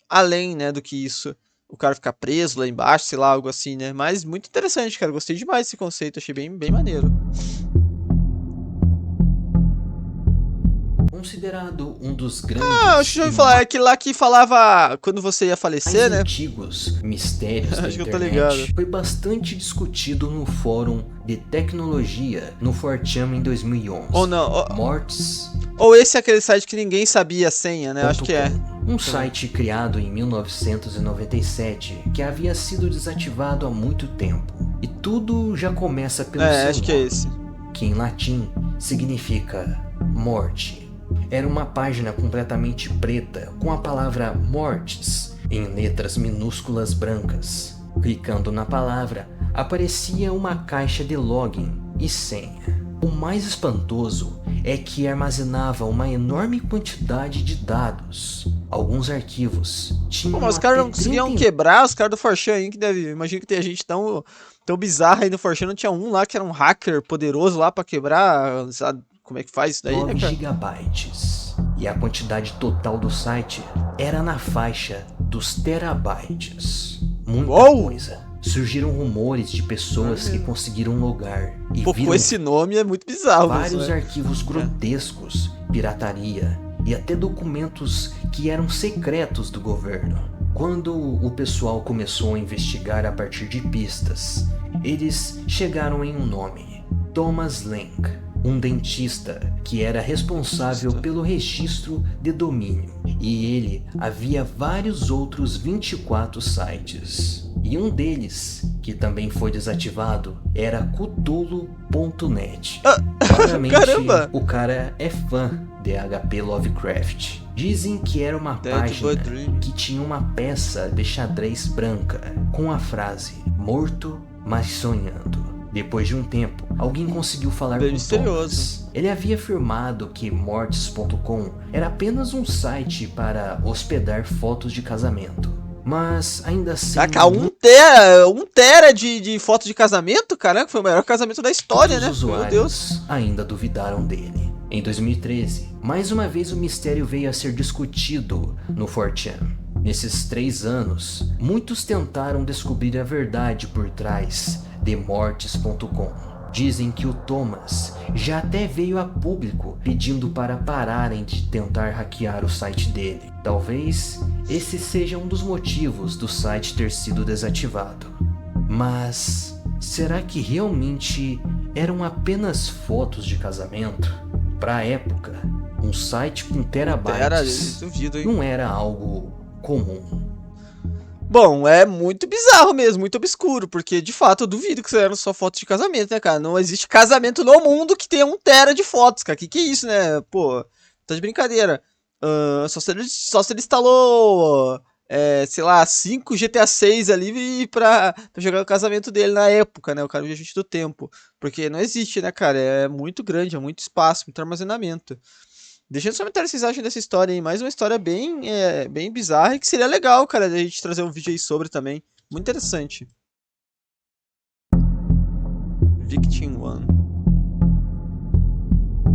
além, né, do que isso. O cara ficar preso lá embaixo, sei lá, algo assim, né? Mas muito interessante, cara. Gostei demais desse conceito, achei bem maneiro. Considerado um dos grandes Ah, acho que já e ouvi falar, é aquele lá que falava quando você ia mais falecer, né? antigos mistérios da Acho que eu tô ligado. internet, foi bastante discutido no fórum de tecnologia no 4chan em 2011. Ou não, Morts ou esse é aquele site que ninguém sabia a senha, né? Acho que é. Um site criado em 1997 que havia sido desativado há muito tempo. E tudo já começa pelo seu Acho que é nome, esse. que em latim significa morte. Era uma página completamente preta com a palavra mortis em letras minúsculas brancas. Clicando na palavra, aparecia uma caixa de login e senha. O mais espantoso é que armazenava uma enorme quantidade de dados. Alguns arquivos tinham Pô, mas os caras não até conseguiam 30 quebrar, os caras do 4chan aí, que deve. Imagina que tem gente tão bizarra aí no 4chan, não tinha um lá que era um hacker poderoso lá pra quebrar, sabe como é que faz isso daí, né, 9 cara? gigabytes. E a quantidade total do site era na faixa dos terabytes. Muita Uou! coisa. Surgiram rumores de pessoas que conseguiram logar e Pô, com viram esse nome é muito bizarro mesmo, vários né? arquivos grotescos, pirataria e até documentos que eram secretos do governo. Quando o pessoal começou a investigar a partir de pistas, eles chegaram em um nome: Thomas Link, um dentista que era responsável pelo registro de domínio, e ele havia vários outros 24 sites. E um deles, que também foi desativado, era Cthulhu.net. Claramente, Caramba! o cara é fã de HP Lovecraft. Dizem que era uma Dead página by Dream. que tinha uma peça de xadrez branca com a frase "morto, mas sonhando". Depois de um tempo, alguém conseguiu falar Bem com misterioso. Thomas. Ele havia afirmado que mortis.com era apenas um site para hospedar fotos de casamento. Mas ainda assim, Saca, um tera de foto de casamento, caraca, foi o maior casamento da história, né? muitos Meu Deus. usuários ainda duvidaram dele. Em 2013, mais uma vez o mistério veio a ser discutido no 4chan. Nesses 3 anos, muitos tentaram descobrir a verdade por trás de mortis.com. Dizem que o Thomas já até veio a público pedindo para pararem de tentar hackear o site dele. Talvez esse seja um dos motivos do site ter sido desativado. Mas será que realmente eram apenas fotos de casamento? Para a época, um site com terabytes Duvido, hein? não era algo comum. Bom, é muito bizarro mesmo, muito obscuro, porque de fato eu duvido que isso eram só fotos de casamento, né, cara? Não existe casamento no mundo que tenha um tera de fotos, cara. Que é isso, né? Pô, tá de brincadeira. Só se ele instalou, sei lá, 5 GTA 6 ali pra jogar o casamento dele na época, né? O cara viajante do tempo. Porque não existe, né, cara? É muito grande, é muito espaço, muito armazenamento. Deixa nos comentários o que vocês acham dessa história aí. Mais uma história bem bizarra e que seria legal, cara, a gente trazer um vídeo aí sobre também. Muito interessante. Victim One.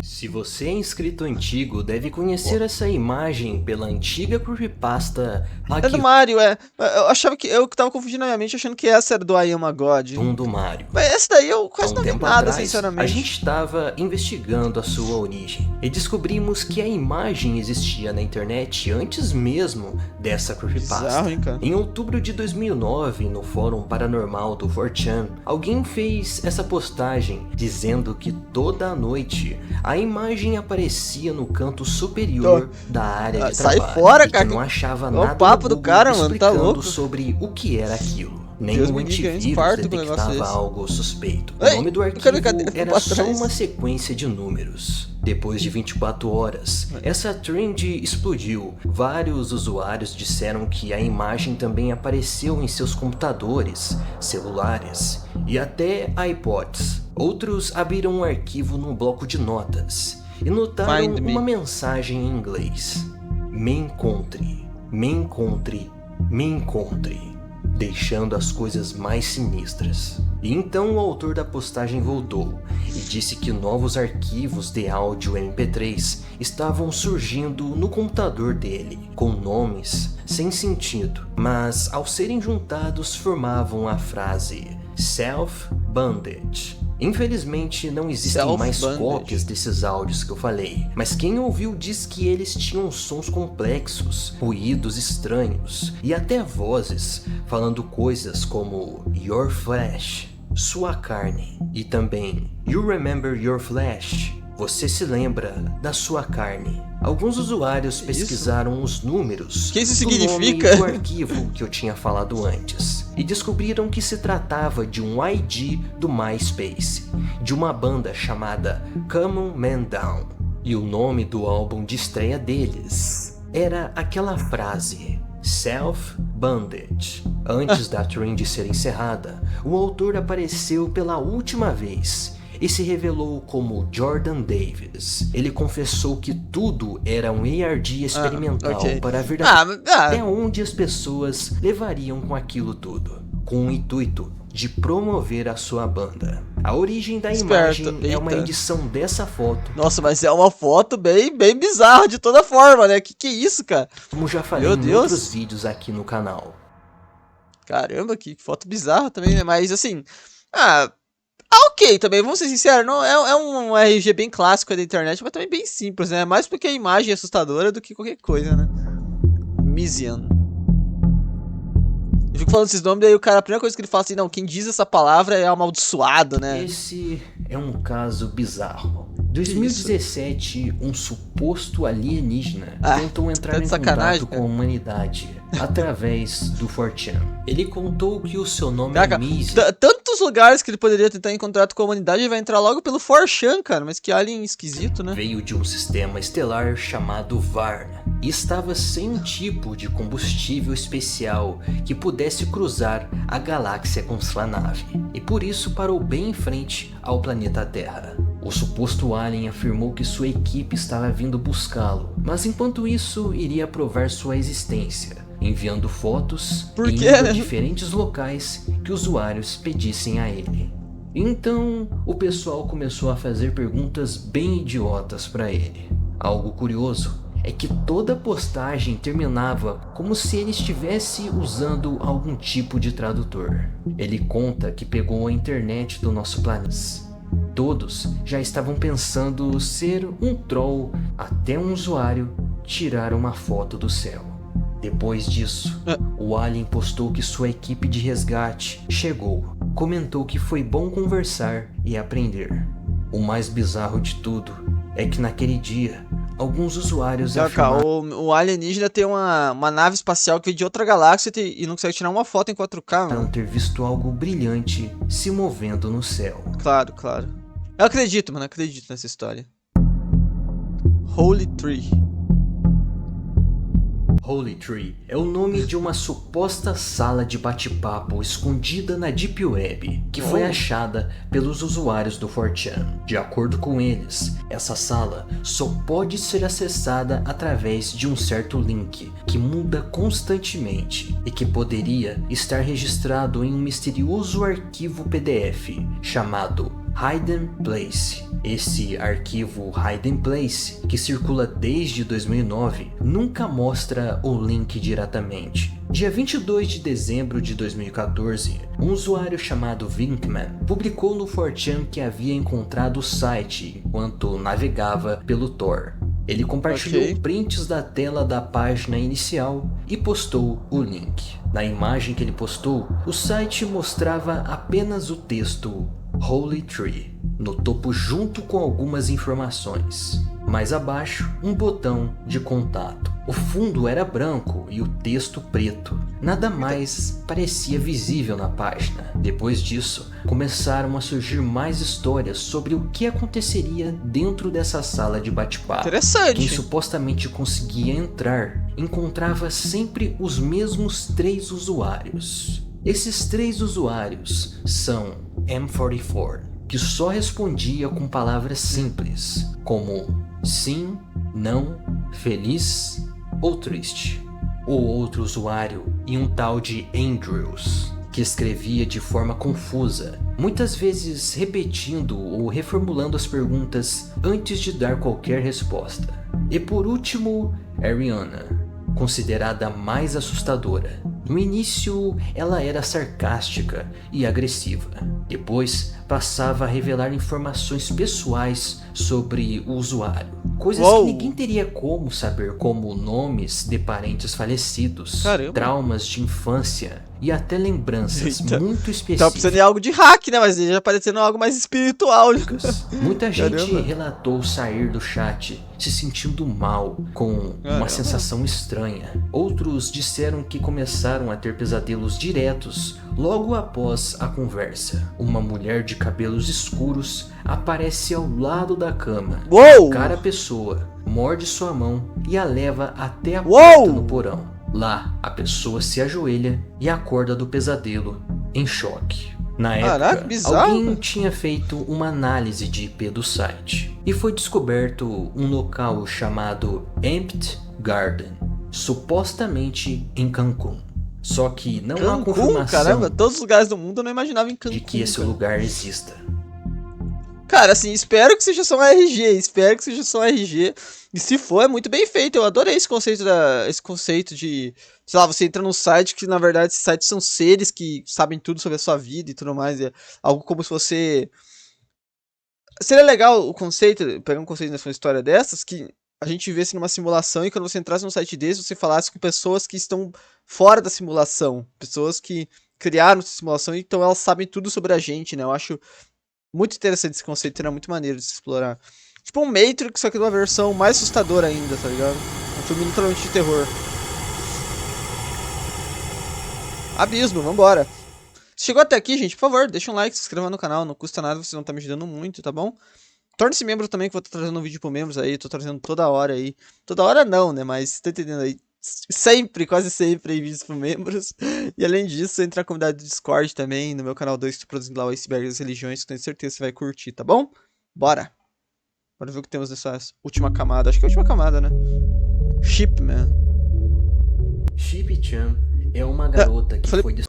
Se você é inscrito antigo, deve conhecer essa imagem pela antiga creepypasta É do Mario, é. Eu achava que... Eu tava confundindo na minha mente, achando que essa era do I Am a God. do Mario. Mas essa daí eu quase Há um não vi tempo nada, atrás, sinceramente. a gente estava investigando a sua origem e descobrimos que a imagem existia na internet antes mesmo dessa creepypasta. Bizarro, hein, cara? Em outubro de 2009, no fórum paranormal do 4chan, alguém fez essa postagem dizendo que toda a noite a imagem aparecia no canto superior da área de Sai trabalho fora, e cara. que não achava Olha nada o papo no do Google cara, mano, tá explicando louco. sobre o que era aquilo. Nem Deus o me livre, antivírus infarto com um negócio detectava desse. algo suspeito. O Ei, nome do arquivo cadê? era Pra só trás. uma sequência de números. Depois de 24 horas, essa trend explodiu. Vários usuários disseram que a imagem também apareceu em seus computadores, celulares e até iPods. Outros abriram um arquivo num bloco de notas e notaram Find me. uma mensagem em inglês: "Me encontre, me encontre, me encontre", deixando as coisas mais sinistras. E então o autor da postagem voltou e disse que novos arquivos de áudio MP3 estavam surgindo no computador dele, com nomes sem sentido, mas ao serem juntados formavam a frase Self-Bandage. Infelizmente não existem mais Self-bandage. cópias desses áudios que eu falei, mas quem ouviu diz que eles tinham sons complexos, ruídos estranhos e até vozes falando coisas como Your Flesh, sua carne, e também You Remember Your Flesh, você se lembra da sua carne. Alguns usuários pesquisaram os números Que isso do nome significa? do arquivo que eu tinha falado antes e descobriram que se tratava de um ID do MySpace, de uma banda chamada Come On Man Down. E o nome do álbum de estreia deles era aquela frase Self-Bandage. Antes da trend ser encerrada, o autor apareceu pela última vez e se revelou como Jordan Davis. Ele confessou que tudo era um ARG experimental ok. para ver até onde as pessoas levariam com aquilo tudo, com o intuito de promover a sua banda. A origem da Esperto, imagem é uma eita. edição dessa foto, Nossa, mas é uma foto bem bizarra de toda forma, né? Que é isso, cara? como já falei Meu em Deus. outros vídeos aqui no canal. Caramba, que foto bizarra também, né? Mas assim, ok também, vamos ser sinceros, não, é um RG bem clássico aí da internet, mas também bem simples, né? Mais porque a imagem é assustadora do que qualquer coisa, né? Mizian. Eu fico falando esses nomes, daí o cara, a primeira coisa que ele fala assim, não, quem diz essa palavra é amaldiçoado, né? Esse é um caso bizarro. 2017, um suposto alienígena tentou entrar tá de em sacanagem, contato com a humanidade através do 4chan. Ele contou que o seu nome Caraca, é Mizzy. tantos lugares que ele poderia tentar em contato com a humanidade, ele vai entrar logo pelo 4chan, cara, mas que alien esquisito, né? Veio de um sistema estelar chamado Varn e estava sem um tipo de combustível especial que pudesse cruzar a galáxia com sua nave, e por isso parou bem em frente ao planeta Terra. O suposto alien afirmou que sua equipe estava vindo buscá-lo, mas enquanto isso iria provar sua existência, enviando fotos Por e quê, indo né? a diferentes locais que usuários pedissem a ele. Então, o pessoal começou a fazer perguntas bem idiotas para ele. Algo curioso é que toda postagem terminava como se ele estivesse usando algum tipo de tradutor. Ele conta que pegou a internet do nosso planeta. Todos já estavam pensando ser um troll até um usuário tirar uma foto do céu. Depois disso, o alien postou que sua equipe de resgate chegou. Comentou que foi bom conversar e aprender. O mais bizarro de tudo é que naquele dia, alguns usuários afirmaram O alienígena tem uma nave espacial que veio de outra galáxia e não consegue tirar uma foto em 4K, mano. ter visto algo brilhante se movendo no céu. Claro, claro. Eu acredito, mano, acredito nessa história. Holy Tree. Holy Tree é o nome de uma suposta sala de bate-papo escondida na Deep Web, que foi achada pelos usuários do 4chan. De acordo com eles, essa sala só pode ser acessada através de um certo link, que muda constantemente e que poderia estar registrado em um misterioso arquivo PDF chamado Hidden Place. Esse arquivo Hidden Place, que circula desde 2009, nunca mostra o link diretamente. Dia 22 de dezembro de 2014, um usuário chamado Vinkman publicou no 4chan que havia encontrado o site enquanto navegava pelo Tor. Ele compartilhou prints da tela da página inicial e postou o link. Na imagem que ele postou, o site mostrava apenas o texto Holy Tree no topo junto com algumas informações. Mais abaixo, um botão de contato. O fundo era branco e o texto preto. Nada mais parecia visível na página. Depois disso, começaram a surgir mais histórias sobre o que aconteceria dentro dessa sala de bate-papo. Interessante. Quem supostamente conseguia entrar encontrava sempre os mesmos 3 usuários. Esses 3 usuários são M44, que só respondia com palavras simples, como sim, não, feliz ou triste. O outro usuário e um tal de Andrews, que escrevia de forma confusa, muitas vezes repetindo ou reformulando as perguntas antes de dar qualquer resposta. E por último, Ariana, considerada a mais assustadora. No início, ela era sarcástica e agressiva. Depois, passava a revelar informações pessoais sobre o usuário. Coisas que ninguém teria como saber, como nomes de parentes falecidos, traumas de infância e até lembranças muito específicas. Tá precisando de algo de hack, né? Mas já parecendo algo mais espiritual. Muita gente relatou sair do chat se sentindo mal, com uma sensação estranha. Outros disseram que começaram a ter pesadelos diretos logo após a conversa. Uma mulher de cabelos escuros aparece ao lado da cama. Encara a pessoa, morde sua mão e a leva até a porta no porão. Lá, a pessoa se ajoelha e acorda do pesadelo, em choque. Na época, alguém tinha feito uma análise de IP do site e foi descoberto um local chamado Empty Garden, supostamente em Cancún. Só que não há confirmação. Caramba, todos os lugares do mundo eu não imaginava em Cancún. De que esse lugar exista. Cara, assim, espero que seja só um RG, E se for, é muito bem feito. Eu adorei esse conceito de, sei lá, você entra num site que, na verdade, esses sites são seres que sabem tudo sobre a sua vida e tudo mais. É algo como se você... Seria legal o conceito, pegar um conceito nessa história dessas, que a gente vivesse numa simulação e quando você entrasse num site desse, você falasse com pessoas que estão fora da simulação. Pessoas que criaram essa simulação e então elas sabem tudo sobre a gente, né? Eu acho muito interessante esse conceito, era muito maneiro de se explorar. Tipo um Matrix, só que numa versão mais assustadora ainda, tá ligado? Um filme literalmente de terror. Abismo, vambora. Se chegou até aqui, gente, por favor, deixa um like, se inscreva no canal, não custa nada, vocês vão estar me ajudando muito, tá bom? Torne-se membro também, que eu vou estar trazendo um vídeo pro membros aí, tô trazendo toda hora aí. Toda hora não, né, mas tá entendendo aí. Sempre, quase sempre, aí, vídeos pro membros. E além disso, entra na comunidade do Discord também, no meu canal 2, tô produzindo lá o Iceberg das Religiões, que tenho certeza que você vai curtir, tá bom? Bora! Bora ver o que temos nessa última camada, acho que é a última camada, né? Shipman. Ship-chan é uma garota que foi... Por que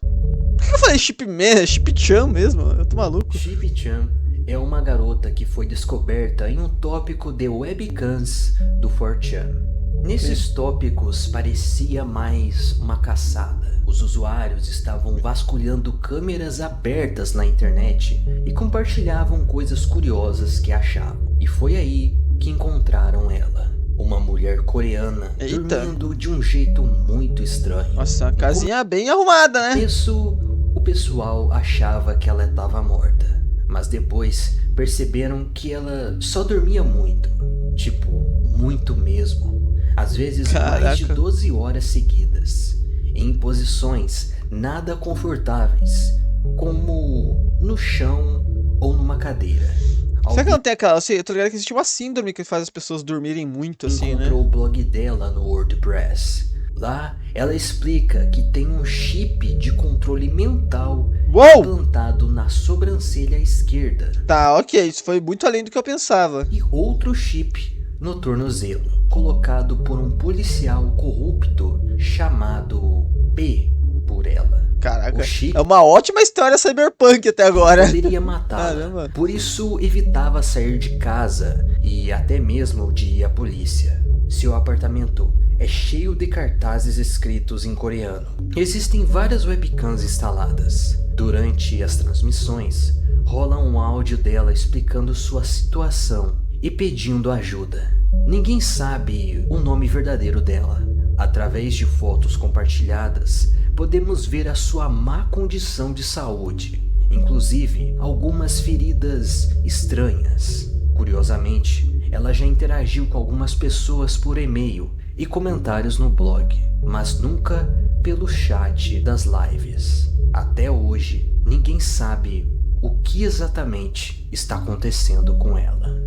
eu falei Shipman? É Ship-chan mesmo? Eu tô maluco. Ship-chan é uma garota que foi descoberta em um tópico de webcams do 4chan. Nesses tópicos parecia mais uma caçada. Os usuários estavam vasculhando câmeras abertas na internet e compartilhavam coisas curiosas que achavam. E foi aí que encontraram ela. Uma mulher coreana dormindo de um jeito muito estranho. Nossa, uma casinha bem arrumada, né? O pessoal achava que ela estava morta. Mas depois perceberam que ela só dormia muito. Tipo, muito mesmo. Às vezes mais de 12 horas seguidas, em posições nada confortáveis, como no chão ou numa cadeira. Será que ela tem aquela... Eu tô ligado que existe uma síndrome que faz as pessoas dormirem muito, assim, né? Encontrou o blog dela no WordPress. Lá, ela explica que tem um chip de controle mental implantado na sobrancelha esquerda. Tá, ok, isso foi muito além do que eu pensava. E outro chip no tornozelo, colocado por um policial corrupto chamado P por ela. Caraca, O Chico é uma ótima história cyberpunk até agora. poderia matá-la. Caramba. Por isso, evitava sair de casa e até mesmo de ir à polícia. Seu apartamento é cheio de cartazes escritos em coreano. Existem várias webcams instaladas. Durante as transmissões, rola um áudio dela explicando sua situação e pedindo ajuda. Ninguém sabe o nome verdadeiro dela. Através de fotos compartilhadas, podemos ver a sua má condição de saúde, inclusive algumas feridas estranhas. Curiosamente, ela já interagiu com algumas pessoas por e-mail e comentários no blog, mas nunca pelo chat das lives. Até hoje, ninguém sabe o que exatamente está acontecendo com ela.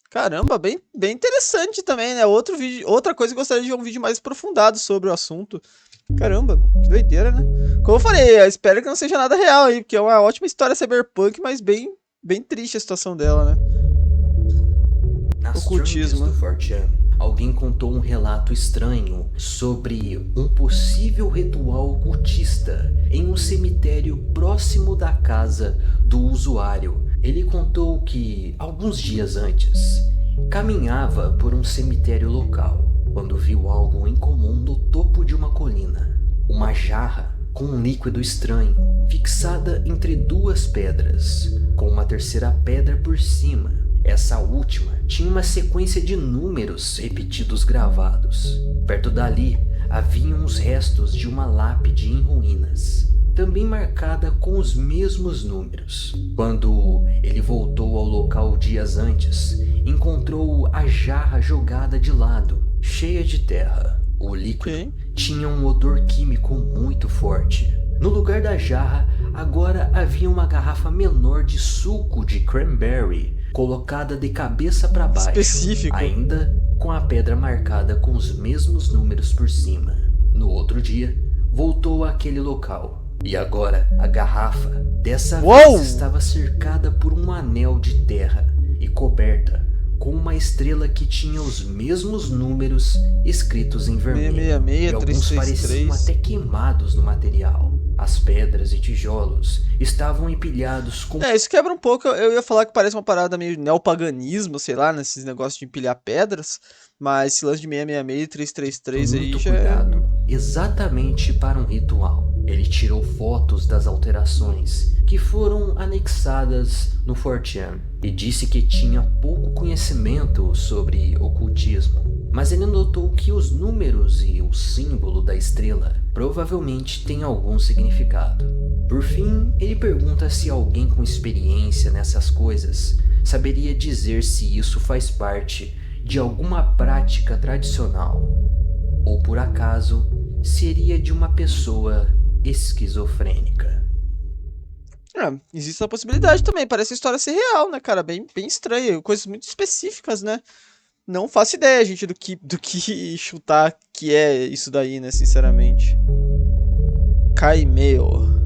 Caramba, bem interessante também, né? Outro vídeo, outra coisa que eu gostaria de ver um vídeo mais aprofundado sobre o assunto. Caramba, que doideira, né? Como eu falei, eu espero que não seja nada real aí, porque é uma ótima história cyberpunk, mas bem triste a situação dela, né? Nas Ocultismo. trends do 4chan, alguém contou um relato estranho sobre um possível ritual ocultista em um cemitério próximo da casa do usuário. Ele contou que, alguns dias antes, caminhava por um cemitério local quando viu algo incomum no topo de uma colina. Uma jarra com um líquido estranho, fixada entre duas pedras, com uma terceira pedra por cima. Essa última tinha uma sequência de números repetidos gravados. Perto dali, haviam os restos de uma lápide em ruínas, também marcada com os mesmos números. Quando ele voltou ao local dias antes, encontrou a jarra jogada de lado, cheia de terra. O líquido tinha um odor químico muito forte. No lugar da jarra, agora havia uma garrafa menor de suco de cranberry, colocada de cabeça para baixo, Específico. ainda com a pedra marcada com os mesmos números por cima. No outro dia, voltou àquele local. E agora, a garrafa, dessa vez, estava cercada por um anel de terra e coberta com uma estrela que tinha os mesmos números escritos em vermelho. 666, e alguns 333. pareciam até queimados no material. As pedras e tijolos estavam empilhados com... Isso quebra um pouco. Eu ia falar que parece uma parada meio neopaganismo, sei lá, nesses negócios de empilhar pedras. Mas esse lance de 666 e 333 aí muito já cuidado, exatamente para um ritual. Ele tirou fotos das alterações que foram anexadas no 4chan e disse que tinha pouco conhecimento sobre ocultismo, mas ele notou que os números e o símbolo da estrela provavelmente têm algum significado. Por fim, ele pergunta se alguém com experiência nessas coisas saberia dizer se isso faz parte de alguma prática tradicional, ou por acaso seria de uma pessoa esquizofrênica. Existe essa possibilidade também. Parece a história ser real, né, cara? Bem estranha. Coisas muito específicas, né? Não faço ideia, gente, do que chutar que é isso daí, né? Sinceramente. Caimeo.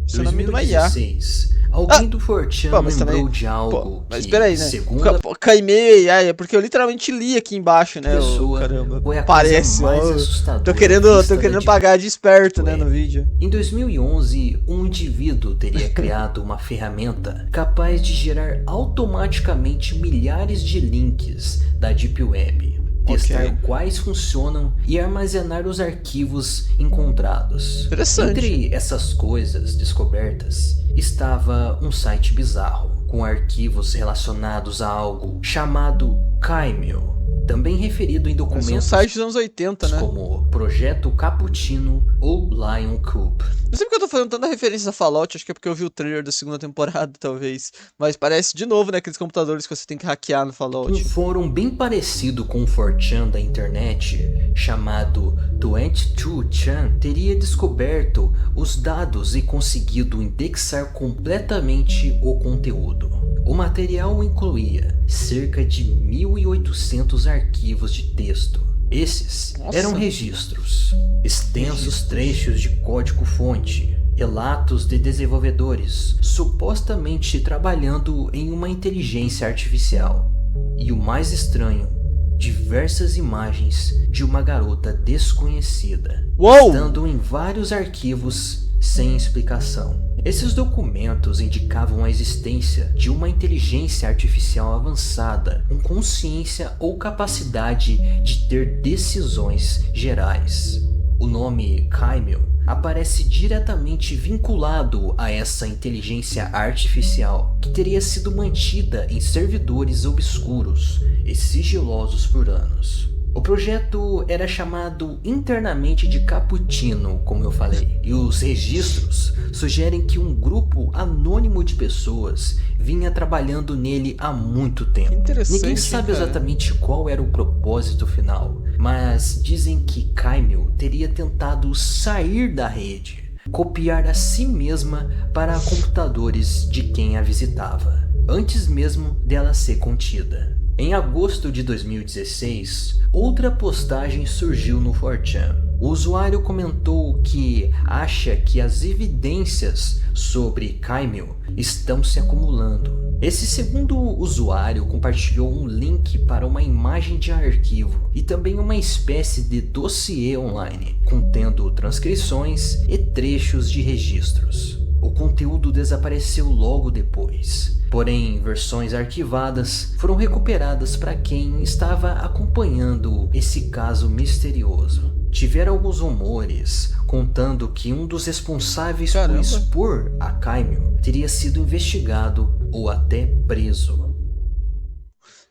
Esse é o nome de uma IA. 2016, alguém do 4chan mas lembrou também, de algo mas que, espera aí, né? segundo a Caimeo e AI, é porque eu literalmente li aqui embaixo, né? pessoa, Caramba, foi a parece, coisa mais ó. assustadora Tô querendo vista da pagar de esperto, né, Web. no vídeo. Em 2011, um indivíduo teria criado uma ferramenta capaz de gerar automaticamente milhares de links da Deep Web, testar quais funcionam e armazenar os arquivos encontrados. Interessante. Entre essas coisas descobertas estava um site bizarro, com arquivos relacionados a algo chamado Caimeo, também referido em Parece um documentos site dos anos 80, né? como Projeto Cappuccino ou Lion Coop. Não sei porque eu tô fazendo tanta referência a Fallout, acho que é porque eu vi o trailer da segunda temporada, talvez. Mas parece, de novo, né, aqueles computadores que você tem que hackear no Um Fallout. fórum bem parecido com o 4chan da internet, chamado 22chan, teria descoberto os dados e conseguido indexar completamente o conteúdo. O material incluía cerca de 1.800 arquivos de texto. Esses eram registros, extensos trechos de código-fonte, relatos de desenvolvedores supostamente trabalhando em uma inteligência artificial. E o mais estranho diversas imagens de uma garota desconhecida, Uou! estando em vários arquivos sem explicação. Esses documentos indicavam a existência de uma inteligência artificial avançada com consciência ou capacidade de ter decisões gerais. O nome Kaimel aparece diretamente vinculado a essa inteligência artificial, que teria sido mantida em servidores obscuros e sigilosos por anos. O projeto era chamado internamente de Cappuccino, como eu falei, e os registros sugerem que um grupo anônimo de pessoas vinha trabalhando nele há muito tempo. Interessante, Ninguém sabe cara. exatamente qual era o propósito final, mas dizem que Kaimel teria tentado sair da rede, copiar a si mesma para computadores de quem a visitava, antes mesmo dela ser contida. Em agosto de 2016, outra postagem surgiu no 4chan. O usuário comentou que acha que as evidências sobre Kaimel estão se acumulando. Esse segundo usuário compartilhou um link para uma imagem de arquivo e também uma espécie de dossiê online, contendo transcrições e trechos de registros. O conteúdo desapareceu logo depois, porém versões arquivadas foram recuperadas para quem estava acompanhando esse caso misterioso. Tiveram alguns rumores contando que um dos responsáveis por expor a Kaimel teria sido investigado ou até preso.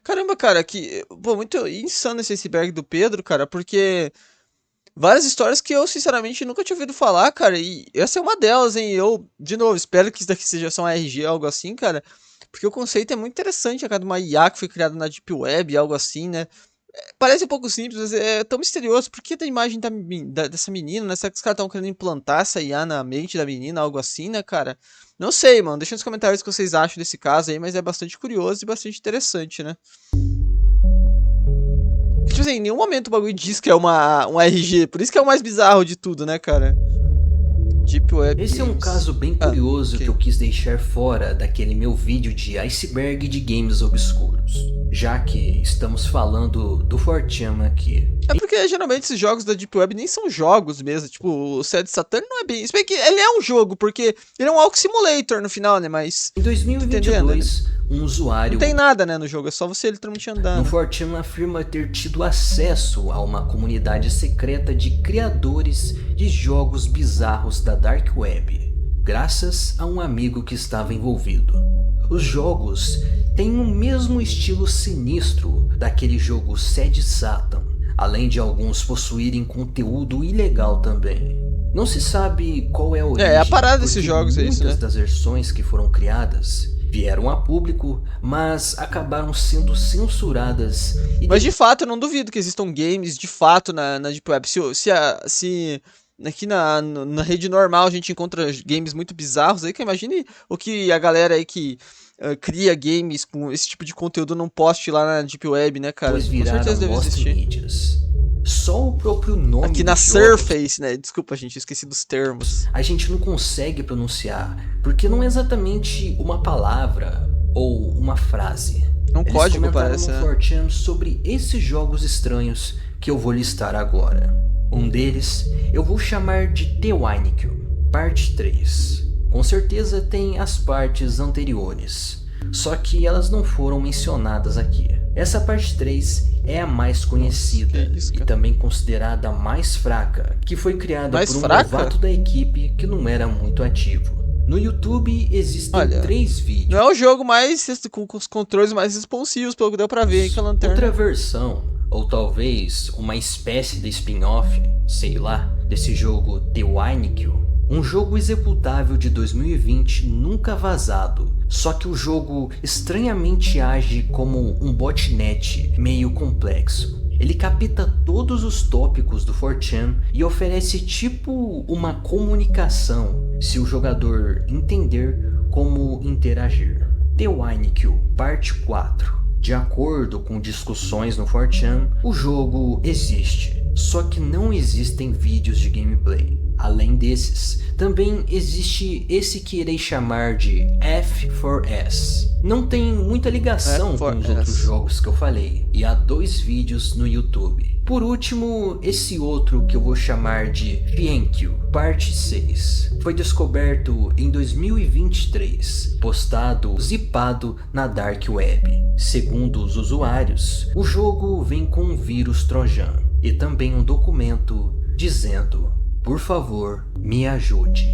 Caramba, cara, muito insano esse iceberg do Pedro, cara, porque várias histórias que eu, sinceramente, nunca tinha ouvido falar, cara, e essa é uma delas, hein, eu, de novo, espero que isso daqui seja só um RG, algo assim, cara, porque o conceito é muito interessante, cara, de uma IA que foi criada na Deep Web, algo assim, né, parece um pouco simples, mas é tão misterioso, por que da imagem dessa menina, né, será que os caras estão querendo implantar essa IA na mente da menina, algo assim, né, cara, não sei, mano, deixa nos comentários o que vocês acham desse caso aí, mas é bastante curioso e bastante interessante, né. Tipo assim, em nenhum momento o bagulho diz que é um RG, por isso que é o mais bizarro de tudo, né, cara? Deep Web Esse é um Games. caso bem curioso Ok. que eu quis deixar fora daquele meu vídeo de iceberg de games obscuros, já que estamos falando do 4chan aqui. É porque geralmente esses jogos da Deep Web nem são jogos mesmo, tipo, o Sad Saturn não é bem... Se bem que ele é um jogo, porque ele é um Walk Simulator no final, né, mas... Em 2022, um usuário Não tem nada, né, no jogo, é só você literalmente no andando. 4chan afirma ter tido acesso a uma comunidade secreta de criadores de jogos bizarros da Dark Web, graças a um amigo que estava envolvido. Os jogos têm o mesmo estilo sinistro daquele jogo Sad Satan, além de alguns possuírem conteúdo ilegal também. Não se sabe qual é a origem, a parada desses porque jogos é isso, muitas né? das versões que foram criadas vieram a público, mas acabaram sendo censuradas. Mas de fato, eu não duvido que existam games de fato na Deep Web. Se aqui na rede normal a gente encontra games muito bizarros aí, que imagine o que a galera aí que cria games com esse tipo de conteúdo não poste lá na Deep Web, né, cara? Pois Com viraram certeza deve lost existir. medias. Só o próprio nome Aqui na dos jogos Surface, né? Desculpa, gente, eu esqueci dos termos. a gente não consegue pronunciar, porque não é exatamente uma palavra ou uma frase. É um Eles código, comentaram parece, no né? 4chan sobre esses jogos estranhos que eu vou listar agora. Um deles eu vou chamar de The Winecube, parte 3. Com certeza tem as partes anteriores, só que elas não foram mencionadas aqui. Essa parte 3 é a mais conhecida e também considerada a mais fraca, que foi criada por um novato da equipe que não era muito ativo. No YouTube existem 3 vídeos. Não é o jogo mais com os controles mais responsivos, pelo que deu pra ver aí com a lanterna. Outra versão, ou talvez uma espécie de spin-off, sei lá, desse jogo The Winecube. Um jogo executável de 2020 nunca vazado, só que o jogo estranhamente age como um botnet meio complexo. Ele capta todos os tópicos do 4chan e oferece tipo uma comunicação se o jogador entender como interagir. The Winecube, parte 4. De acordo com discussões no 4chan, o jogo existe, só que não existem vídeos de gameplay. Além desses, também existe esse que irei chamar de F4S, não tem muita ligação com os outros jogos que eu falei, e há 2 vídeos no YouTube. Por último, esse outro que eu vou chamar de Thank You, parte 6. Foi descoberto em 2023, postado zipado na Dark Web. Segundo os usuários, o jogo vem com um vírus trojan e também um documento dizendo: por favor, me ajude.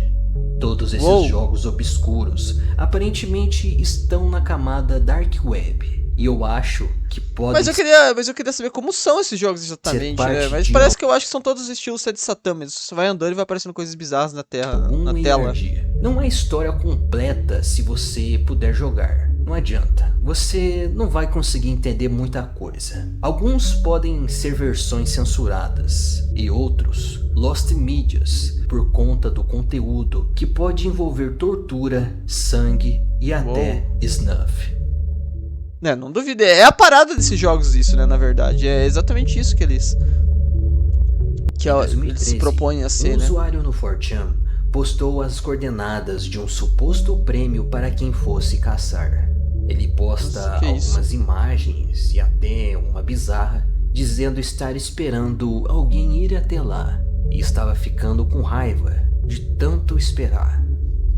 Todos esses jogos obscuros aparentemente estão na camada Dark Web. E eu acho que pode... Mas eu queria saber como são esses jogos exatamente, né? Mas parece que eu acho que são todos estilos de Satã mesmo. Você vai andando e vai aparecendo coisas bizarras na tela. Não é história completa se você puder jogar. Não adianta. Você não vai conseguir entender muita coisa. Alguns podem ser versões censuradas e outros Lost Medias por conta do conteúdo que pode envolver tortura, sangue e até snuff. Não duvido. É a parada desses jogos isso, né, na verdade. É exatamente isso que eles... eles se propõem a ser, um usuário no 4chan postou as coordenadas de um suposto prêmio para quem fosse caçar. Ele posta algumas imagens e até uma bizarra, dizendo estar esperando alguém ir até lá. E estava ficando com raiva de tanto esperar.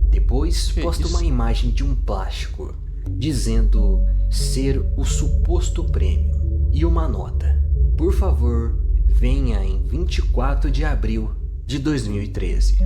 Depois posta uma imagem de um plástico, dizendo ser o suposto prêmio, e uma nota: por favor, venha em 24 de abril de 2013.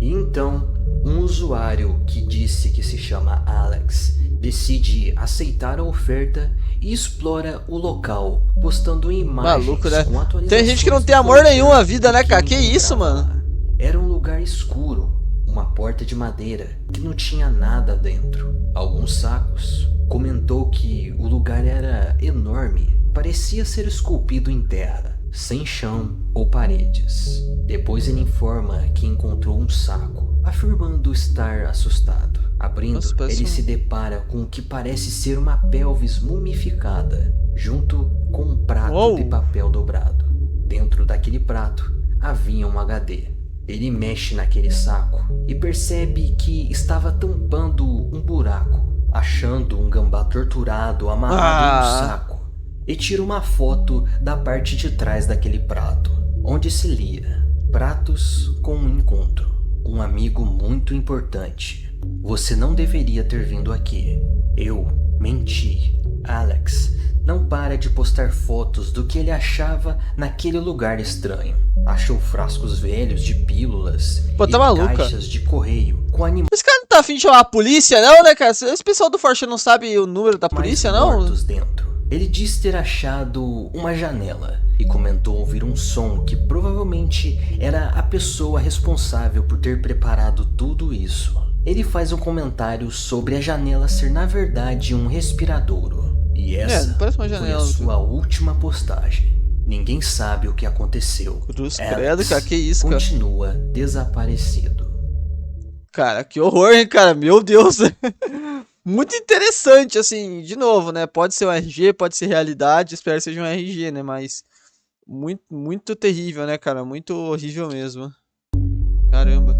E então, um usuário que disse que se chama Alex decide aceitar a oferta e explora o local, postando imagens com atualizações. Tem gente que não tem amor nenhum à vida, né, cara? Que isso, mano? Era um lugar escuro, uma porta de madeira que não tinha nada dentro. Alguns sacos. Comentou que o lugar era enorme, parecia ser esculpido em terra, sem chão ou paredes. Depois ele informa que encontrou um saco, afirmando estar assustado. Abrindo, ele se depara com o que parece ser uma pelvis mumificada, junto com um prato de papel dobrado. Dentro daquele prato havia um HD. Ele mexe naquele saco e percebe que estava tampando um buraco, achando um gambá torturado amarrado no saco, e tira uma foto da parte de trás daquele prato, onde se lia: pratos com um encontro, um amigo muito importante. Você não deveria ter vindo aqui. Eu menti. Alex não para de postar fotos do que ele achava naquele lugar estranho. Achou frascos velhos de pílulas e caixas de correio com animais. Esse cara não tá afim de chamar a polícia não, né, cara? Esse pessoal do Forte não sabe o número da polícia, não? Mortos dentro. Ele diz ter achado uma janela e comentou ouvir um som que provavelmente era a pessoa responsável por ter preparado tudo isso. Ele faz um comentário sobre a janela ser na verdade um respiradouro. E essa foi a sua última postagem. Ninguém sabe o que aconteceu. Cruz credo, cara, que isso, cara? Continua desaparecido. Cara, que horror, hein, cara? Meu Deus. Muito interessante, assim, de novo, né? Pode ser um RG, pode ser realidade, espero que seja um RG, né? Mas muito, muito terrível, né, cara? Muito horrível mesmo. Caramba.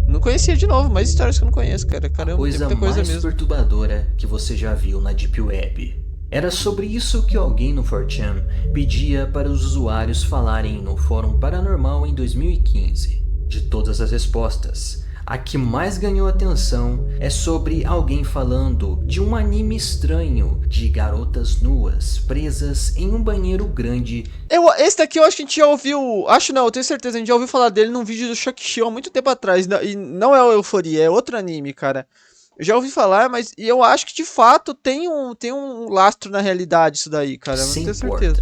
Não conhecia de novo, mais histórias que eu não conheço, cara. Caramba, tem muita coisa mesmo. A coisa mais perturbadora que você já viu na Deep Web. Era sobre isso que alguém no 4chan pedia para os usuários falarem no Fórum Paranormal em 2015. De todas as respostas, a que mais ganhou atenção é sobre alguém falando de um anime estranho de garotas nuas presas em um banheiro grande. Esse daqui eu acho que a gente já ouviu, acho não, eu tenho certeza, a gente já ouviu falar dele num vídeo do Shock Shield há muito tempo atrás, e não é o Euforia, é outro anime, cara. Eu já ouvi falar, mas eu acho que de fato tem um lastro na realidade isso daí, cara, não tenho certeza.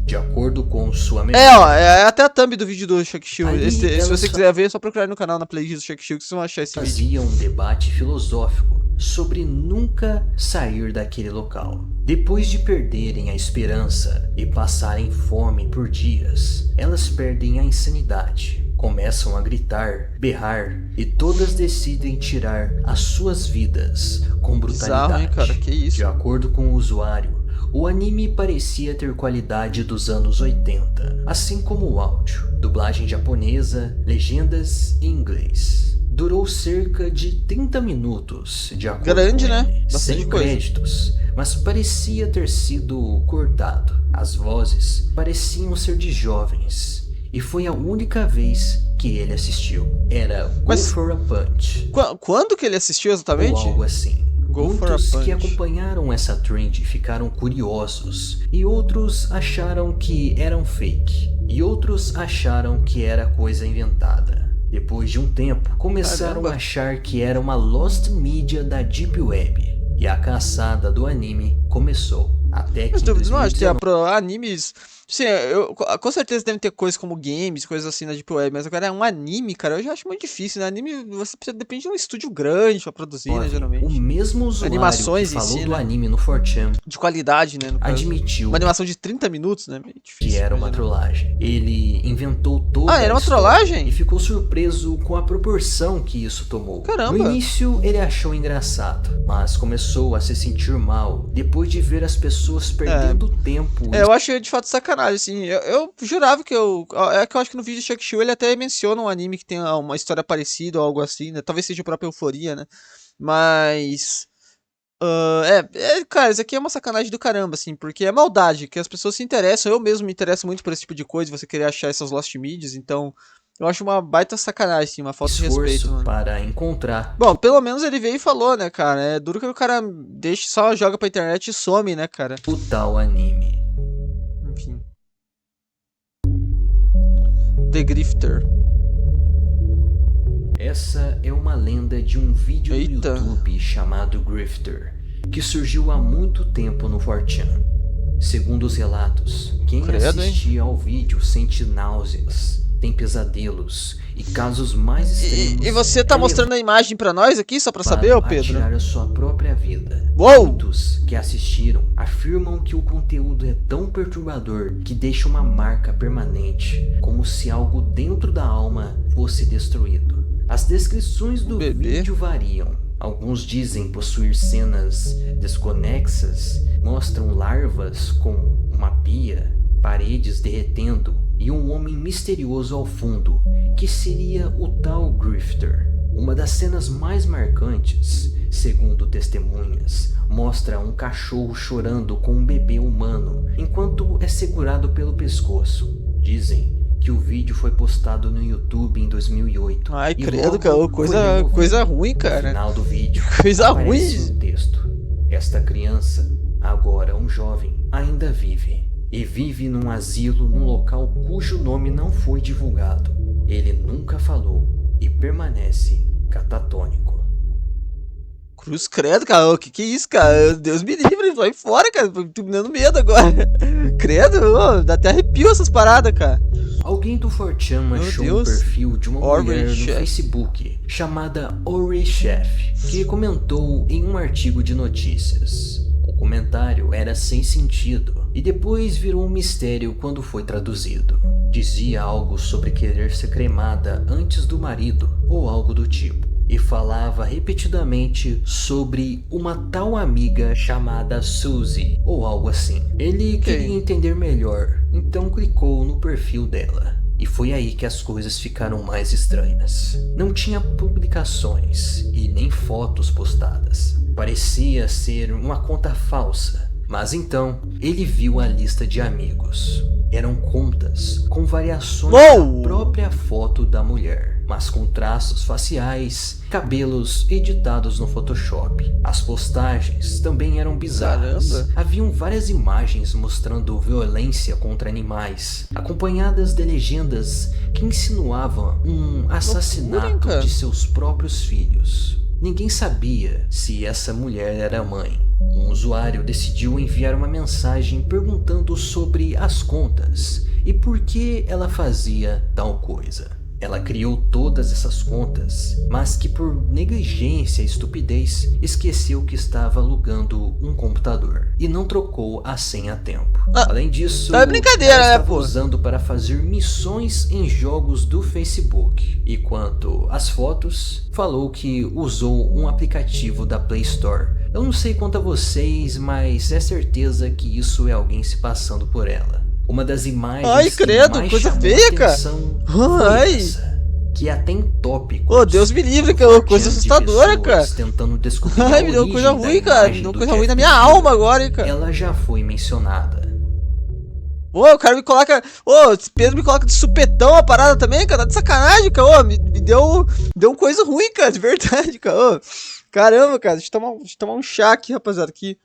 De acordo com sua memória. É até a thumb do vídeo do Shock Shield. Se você quiser ver, é só procurar no canal, na playlist do Shock Shield, que vocês vão achar esse vídeo. Fazia um debate filosófico sobre nunca sair daquele local. Depois de perderem a esperança e passarem fome por dias, elas perdem a insanidade. Começam a gritar, berrar e todas decidem tirar as suas vidas com brutalidade. Bizarro, hein, cara? Que isso? De acordo com o usuário, o anime parecia ter qualidade dos anos 80, assim como o áudio, dublagem japonesa, legendas em inglês. durou cerca de 30 minutos, de acordo Grande, com né? ele, Bastante sem coisa. créditos, mas parecia ter sido cortado. As vozes pareciam ser de jovens, e foi a única vez que ele assistiu. Era Go Mas for a Punch, quando que ele assistiu ou exatamente? algo assim. Go for a Muitos que Punch. acompanharam essa trend ficaram curiosos, e outros acharam que eram fake, e outros acharam que era coisa inventada. Depois de um tempo, começaram Caramba. a achar que era uma lost media da Deep Web, e a caçada do anime começou. Até que Mas em dúvidas, não acho que tem 2019, animes. Sim, com certeza deve ter coisas como games, coisas assim na Deep Web, mas agora um anime, cara, eu já acho muito difícil, né? Anime, você precisa, depende de um estúdio grande pra produzir, né, o geralmente. mesmo usuário que Animações em falou si, do né? anime no 4chan De qualidade, né, no caso. Uma admitiu animação de 30 minutos, né? Meio que difícil era uma imaginar. trollagem. Ele inventou toda Ah, era a uma história trollagem? e ficou surpreso com a proporção que isso tomou. No Caramba. início ele achou engraçado, mas começou a se sentir mal depois de ver as pessoas perdendo tempo Eu acho de fato sacanagem, assim. Eu jurava que eu. É que eu acho que no vídeo do Shakshu ele até menciona um anime que tem uma história parecida ou algo assim, né? Talvez seja o próprio Euforia, né? Mas. Cara, isso aqui é uma sacanagem do caramba, assim, porque é maldade, que as pessoas se interessam. Eu mesmo me interesso muito por esse tipo de coisa, você querer achar essas Lost Medias, então. Eu acho uma baita sacanagem, assim, uma falta de respeito, esforço mano. para encontrar Bom, pelo menos ele veio e falou, né, cara? É duro que o cara deixa, só joga pra internet e some, né, cara? o tal anime. Enfim. The Grifter. Essa é uma lenda de um vídeo Eita. no YouTube chamado Grifter, que surgiu há muito tempo no 4chan. Segundo os relatos, quem Credo, hein? assistia ao vídeo sente náuseas, tem pesadelos e casos mais extremos. E você tá é mostrando a imagem pra nós aqui, só pra saber, ô levado a Pedro? tirar a sua própria vida. Uou! Muitos que assistiram afirmam que o conteúdo é tão perturbador que deixa uma marca permanente, como se algo dentro da alma fosse destruído. As descrições do Bebê. vídeo variam. Alguns dizem possuir cenas desconexas, mostram larvas com uma pia, paredes derretendo e um homem misterioso ao fundo, que seria o tal Grifter. Uma das cenas mais marcantes, segundo testemunhas, mostra um cachorro chorando com um bebê humano enquanto é segurado pelo pescoço. Dizem que o vídeo foi postado no YouTube em 2008. Ai, e credo, logo cara, foi removido. coisa ruim, No cara. final do vídeo, Coisa aparece ruim. um texto. Esta criança, agora um jovem, ainda vive. E vive num asilo num local cujo nome não foi divulgado. Ele nunca falou e permanece catatônico. Cruz credo, cara. O que é isso, cara? Deus me livre, vai fora, cara. Tô me dando medo agora. Credo, dá até arrepio essas paradas, cara. Alguém do 4chan achou um Deus. perfil de uma mulher no Chef. Facebook chamada Ori Chef, que comentou em um artigo de notícias. O comentário era sem sentido e depois virou um mistério quando foi traduzido. Dizia algo sobre querer ser cremada antes do marido ou algo do tipo. E falava repetidamente sobre uma tal amiga chamada Suzy, ou algo assim. Ele queria entender melhor, então clicou no perfil dela. E foi aí que as coisas ficaram mais estranhas. Não tinha publicações e nem fotos postadas. Parecia ser uma conta falsa. Mas então, ele viu a lista de amigos. Eram contas com variações Uou! da própria foto da mulher, mas com traços faciais, cabelos editados no Photoshop. As postagens também eram bizarras. Caramba. Haviam várias imagens mostrando violência contra animais, acompanhadas de legendas que insinuavam um assassinato cara. de seus próprios filhos. Ninguém sabia se essa mulher era mãe. Um usuário decidiu enviar uma mensagem perguntando sobre as contas e por que ela fazia tal coisa. Ela criou todas essas contas, mas que por negligência e estupidez esqueceu que estava alugando um computador e não trocou a senha a tempo. Além disso, é brincadeira, ela né, estava pô? usando para fazer missões em jogos do Facebook. E quanto às fotos, falou que usou um aplicativo da Play Store. Eu não sei quanto a vocês, mas é certeza que isso é alguém se passando por ela. Uma das imagens Ai, credo, que mais coisa chamou feia, cara. atenção foi Ai. essa. que até em tópicos. Ô, Deus me livre, do coisa 4chan de assustadora, cara. pessoas tentando descobrir a Ai, me deu coisa origem da ruim, cara. Me imagem deu do coisa ruim Jeff na minha the alma Killer, agora, hein, cara. ela já foi mencionada. Ô, o cara me coloca. Ô, esse Pedro me coloca de supetão a parada também, cara. Tá de sacanagem, cara. Ô, me deu uma coisa ruim, cara. De verdade, cara. Ô, caramba, cara. Deixa eu tomar um chá aqui, rapaziada. Aqui.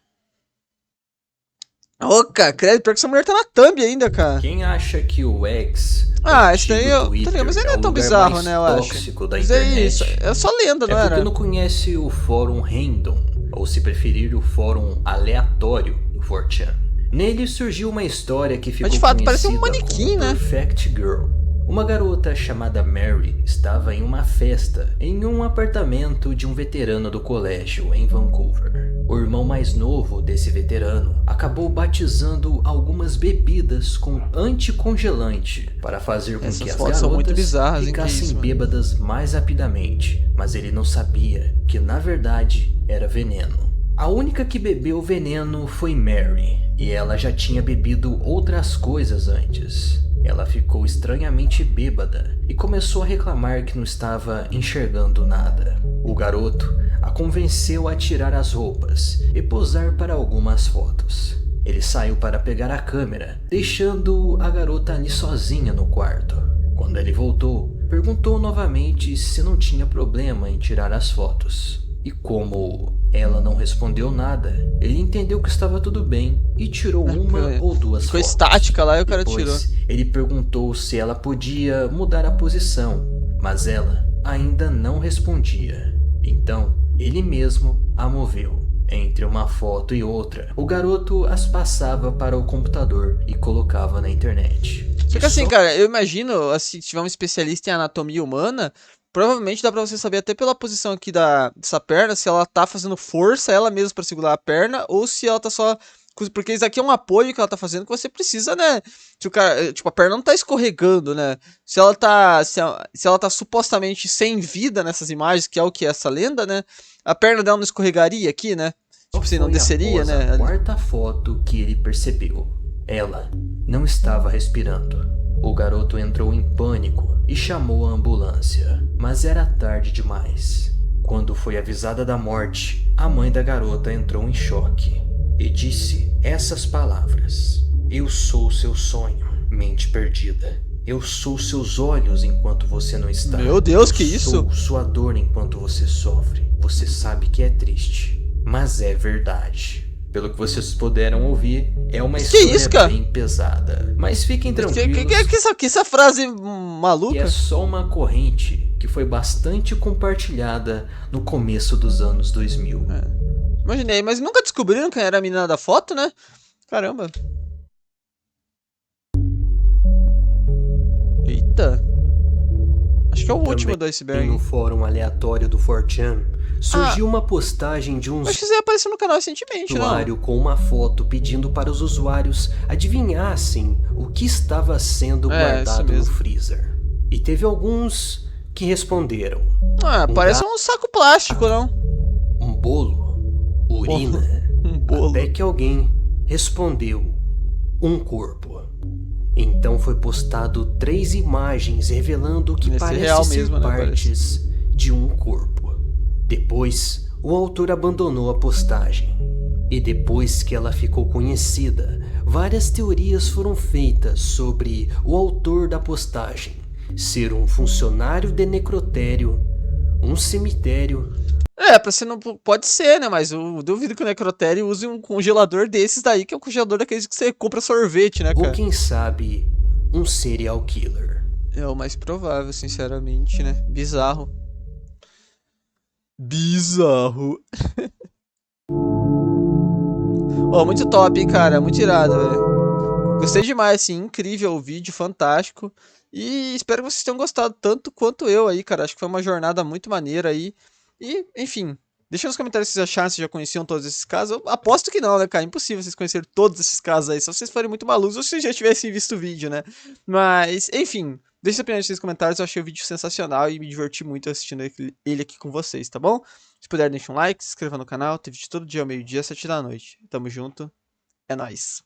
Ô, cara, credo. Pior que essa mulher tá na thumb ainda, cara. Quem acha que o X, Ah, esse daí eu. Twitter, Tá ligado, mas aí não é é o tão lugar bizarro, mais né, eu acho. tóxico da Mas é internet? isso. É só lenda, não É porque era? não conhece o fórum Random, ou se preferir, o fórum aleatório do 4chan. Nele surgiu uma história que ficou Mas de fato parece um conhecida manequim, como né? Perfect Girl. Uma garota chamada Mary estava em uma festa em um apartamento de um veterano do colégio em Vancouver. O irmão mais novo desse veterano acabou batizando algumas bebidas com anticongelante para fazer com Essas que as fotos são muito garotas bizarras, hein, que ficassem isso, mano. bêbadas mais rapidamente, mas ele não sabia que na verdade era veneno. A única que bebeu veneno foi Mary, e ela já tinha bebido outras coisas antes. Ela ficou estranhamente bêbada e começou a reclamar que não estava enxergando nada. O garoto a convenceu a tirar as roupas e posar para algumas fotos. Ele saiu para pegar a câmera, deixando a garota ali sozinha no quarto. Quando ele voltou, perguntou novamente se não tinha problema em tirar as fotos. E como ela não respondeu nada, ele entendeu que estava tudo bem e tirou uma ou duas Ficou fotos. estática lá e o cara Depois, tirou. ele perguntou se ela podia mudar a posição, mas ela ainda não respondia. Então, ele mesmo a moveu. Entre uma foto e outra, o garoto as passava para o computador e colocava na internet. Só que assim, cara, eu imagino, assim, se tiver um especialista em anatomia humana, provavelmente dá pra você saber até pela posição aqui dessa perna, se ela tá fazendo força ela mesma pra segurar a perna, ou se ela tá só... Porque isso aqui é um apoio que ela tá fazendo que você precisa, né? Se o cara, tipo, a perna não tá escorregando, né? Se ela tá, se ela tá supostamente sem vida nessas imagens, que é o que é essa lenda, né? A perna dela não escorregaria aqui, né? Tipo assim, não Foi desceria, após né? a quarta foto que ele percebeu. Ela não estava respirando. O garoto entrou em pânico e chamou a ambulância, mas era tarde demais. Quando foi avisada da morte, a mãe da garota entrou em choque e disse essas palavras: "Eu sou seu sonho, mente perdida. Eu sou seus olhos enquanto você não está. Meu Deus, que Eu sou isso? sua dor enquanto você sofre. Você sabe que é triste, mas é verdade." Pelo que vocês puderam ouvir, é uma história isso, cara? bem pesada. Mas fiquem tranquilos Que essa frase que maluca? é só uma corrente que foi bastante compartilhada no começo dos anos 2000. Imaginei, mas nunca descobriram quem era a menina da foto, né? Caramba. Eita. Acho que é o último do Em iceberg. um fórum aleatório do 4chan, surgiu uma postagem de um Acho que isso aí apareceu no canal recentemente, não? usuário com uma foto pedindo para os usuários adivinhassem o que estava sendo guardado no mesmo. freezer. E teve alguns que responderam: Ah, parece um saco plástico, não? um bolo, urina, Um bolo. até que alguém respondeu: um corpo. Então foi postado 3 imagens revelando que Esse parece real ser mesmo, né, partes de um corpo. Depois, o autor abandonou a postagem. E depois que ela ficou conhecida, várias teorias foram feitas sobre o autor da postagem ser um funcionário de necrotério, um cemitério. Pra ser não pode ser, né? Mas eu duvido que o necrotério use um congelador desses daí, que é um congelador daqueles que você compra sorvete, né, Ou cara? quem sabe, um serial killer. É o mais provável, sinceramente, né? Bizarro. Bizarro. Ó, muito top, hein, cara? Muito irado, velho. Gostei demais, assim. Incrível o vídeo, fantástico. E espero que vocês tenham gostado tanto quanto eu aí, cara. Acho que foi uma jornada muito maneira aí. E, enfim, deixa nos comentários se vocês acharam, se já conheciam todos esses casos. Eu aposto que não, né, cara? Impossível vocês conhecerem todos esses casos aí. Só se vocês forem muito malucos ou se vocês já tivessem visto o vídeo, né? Mas, enfim, deixa sua opinião nos comentários. Eu achei o vídeo sensacional e me diverti muito assistindo ele aqui com vocês, tá bom? Se puder, deixa um like, se inscreva no canal. Tem vídeo todo dia ao meio-dia, 7 da noite. Tamo junto. É nóis.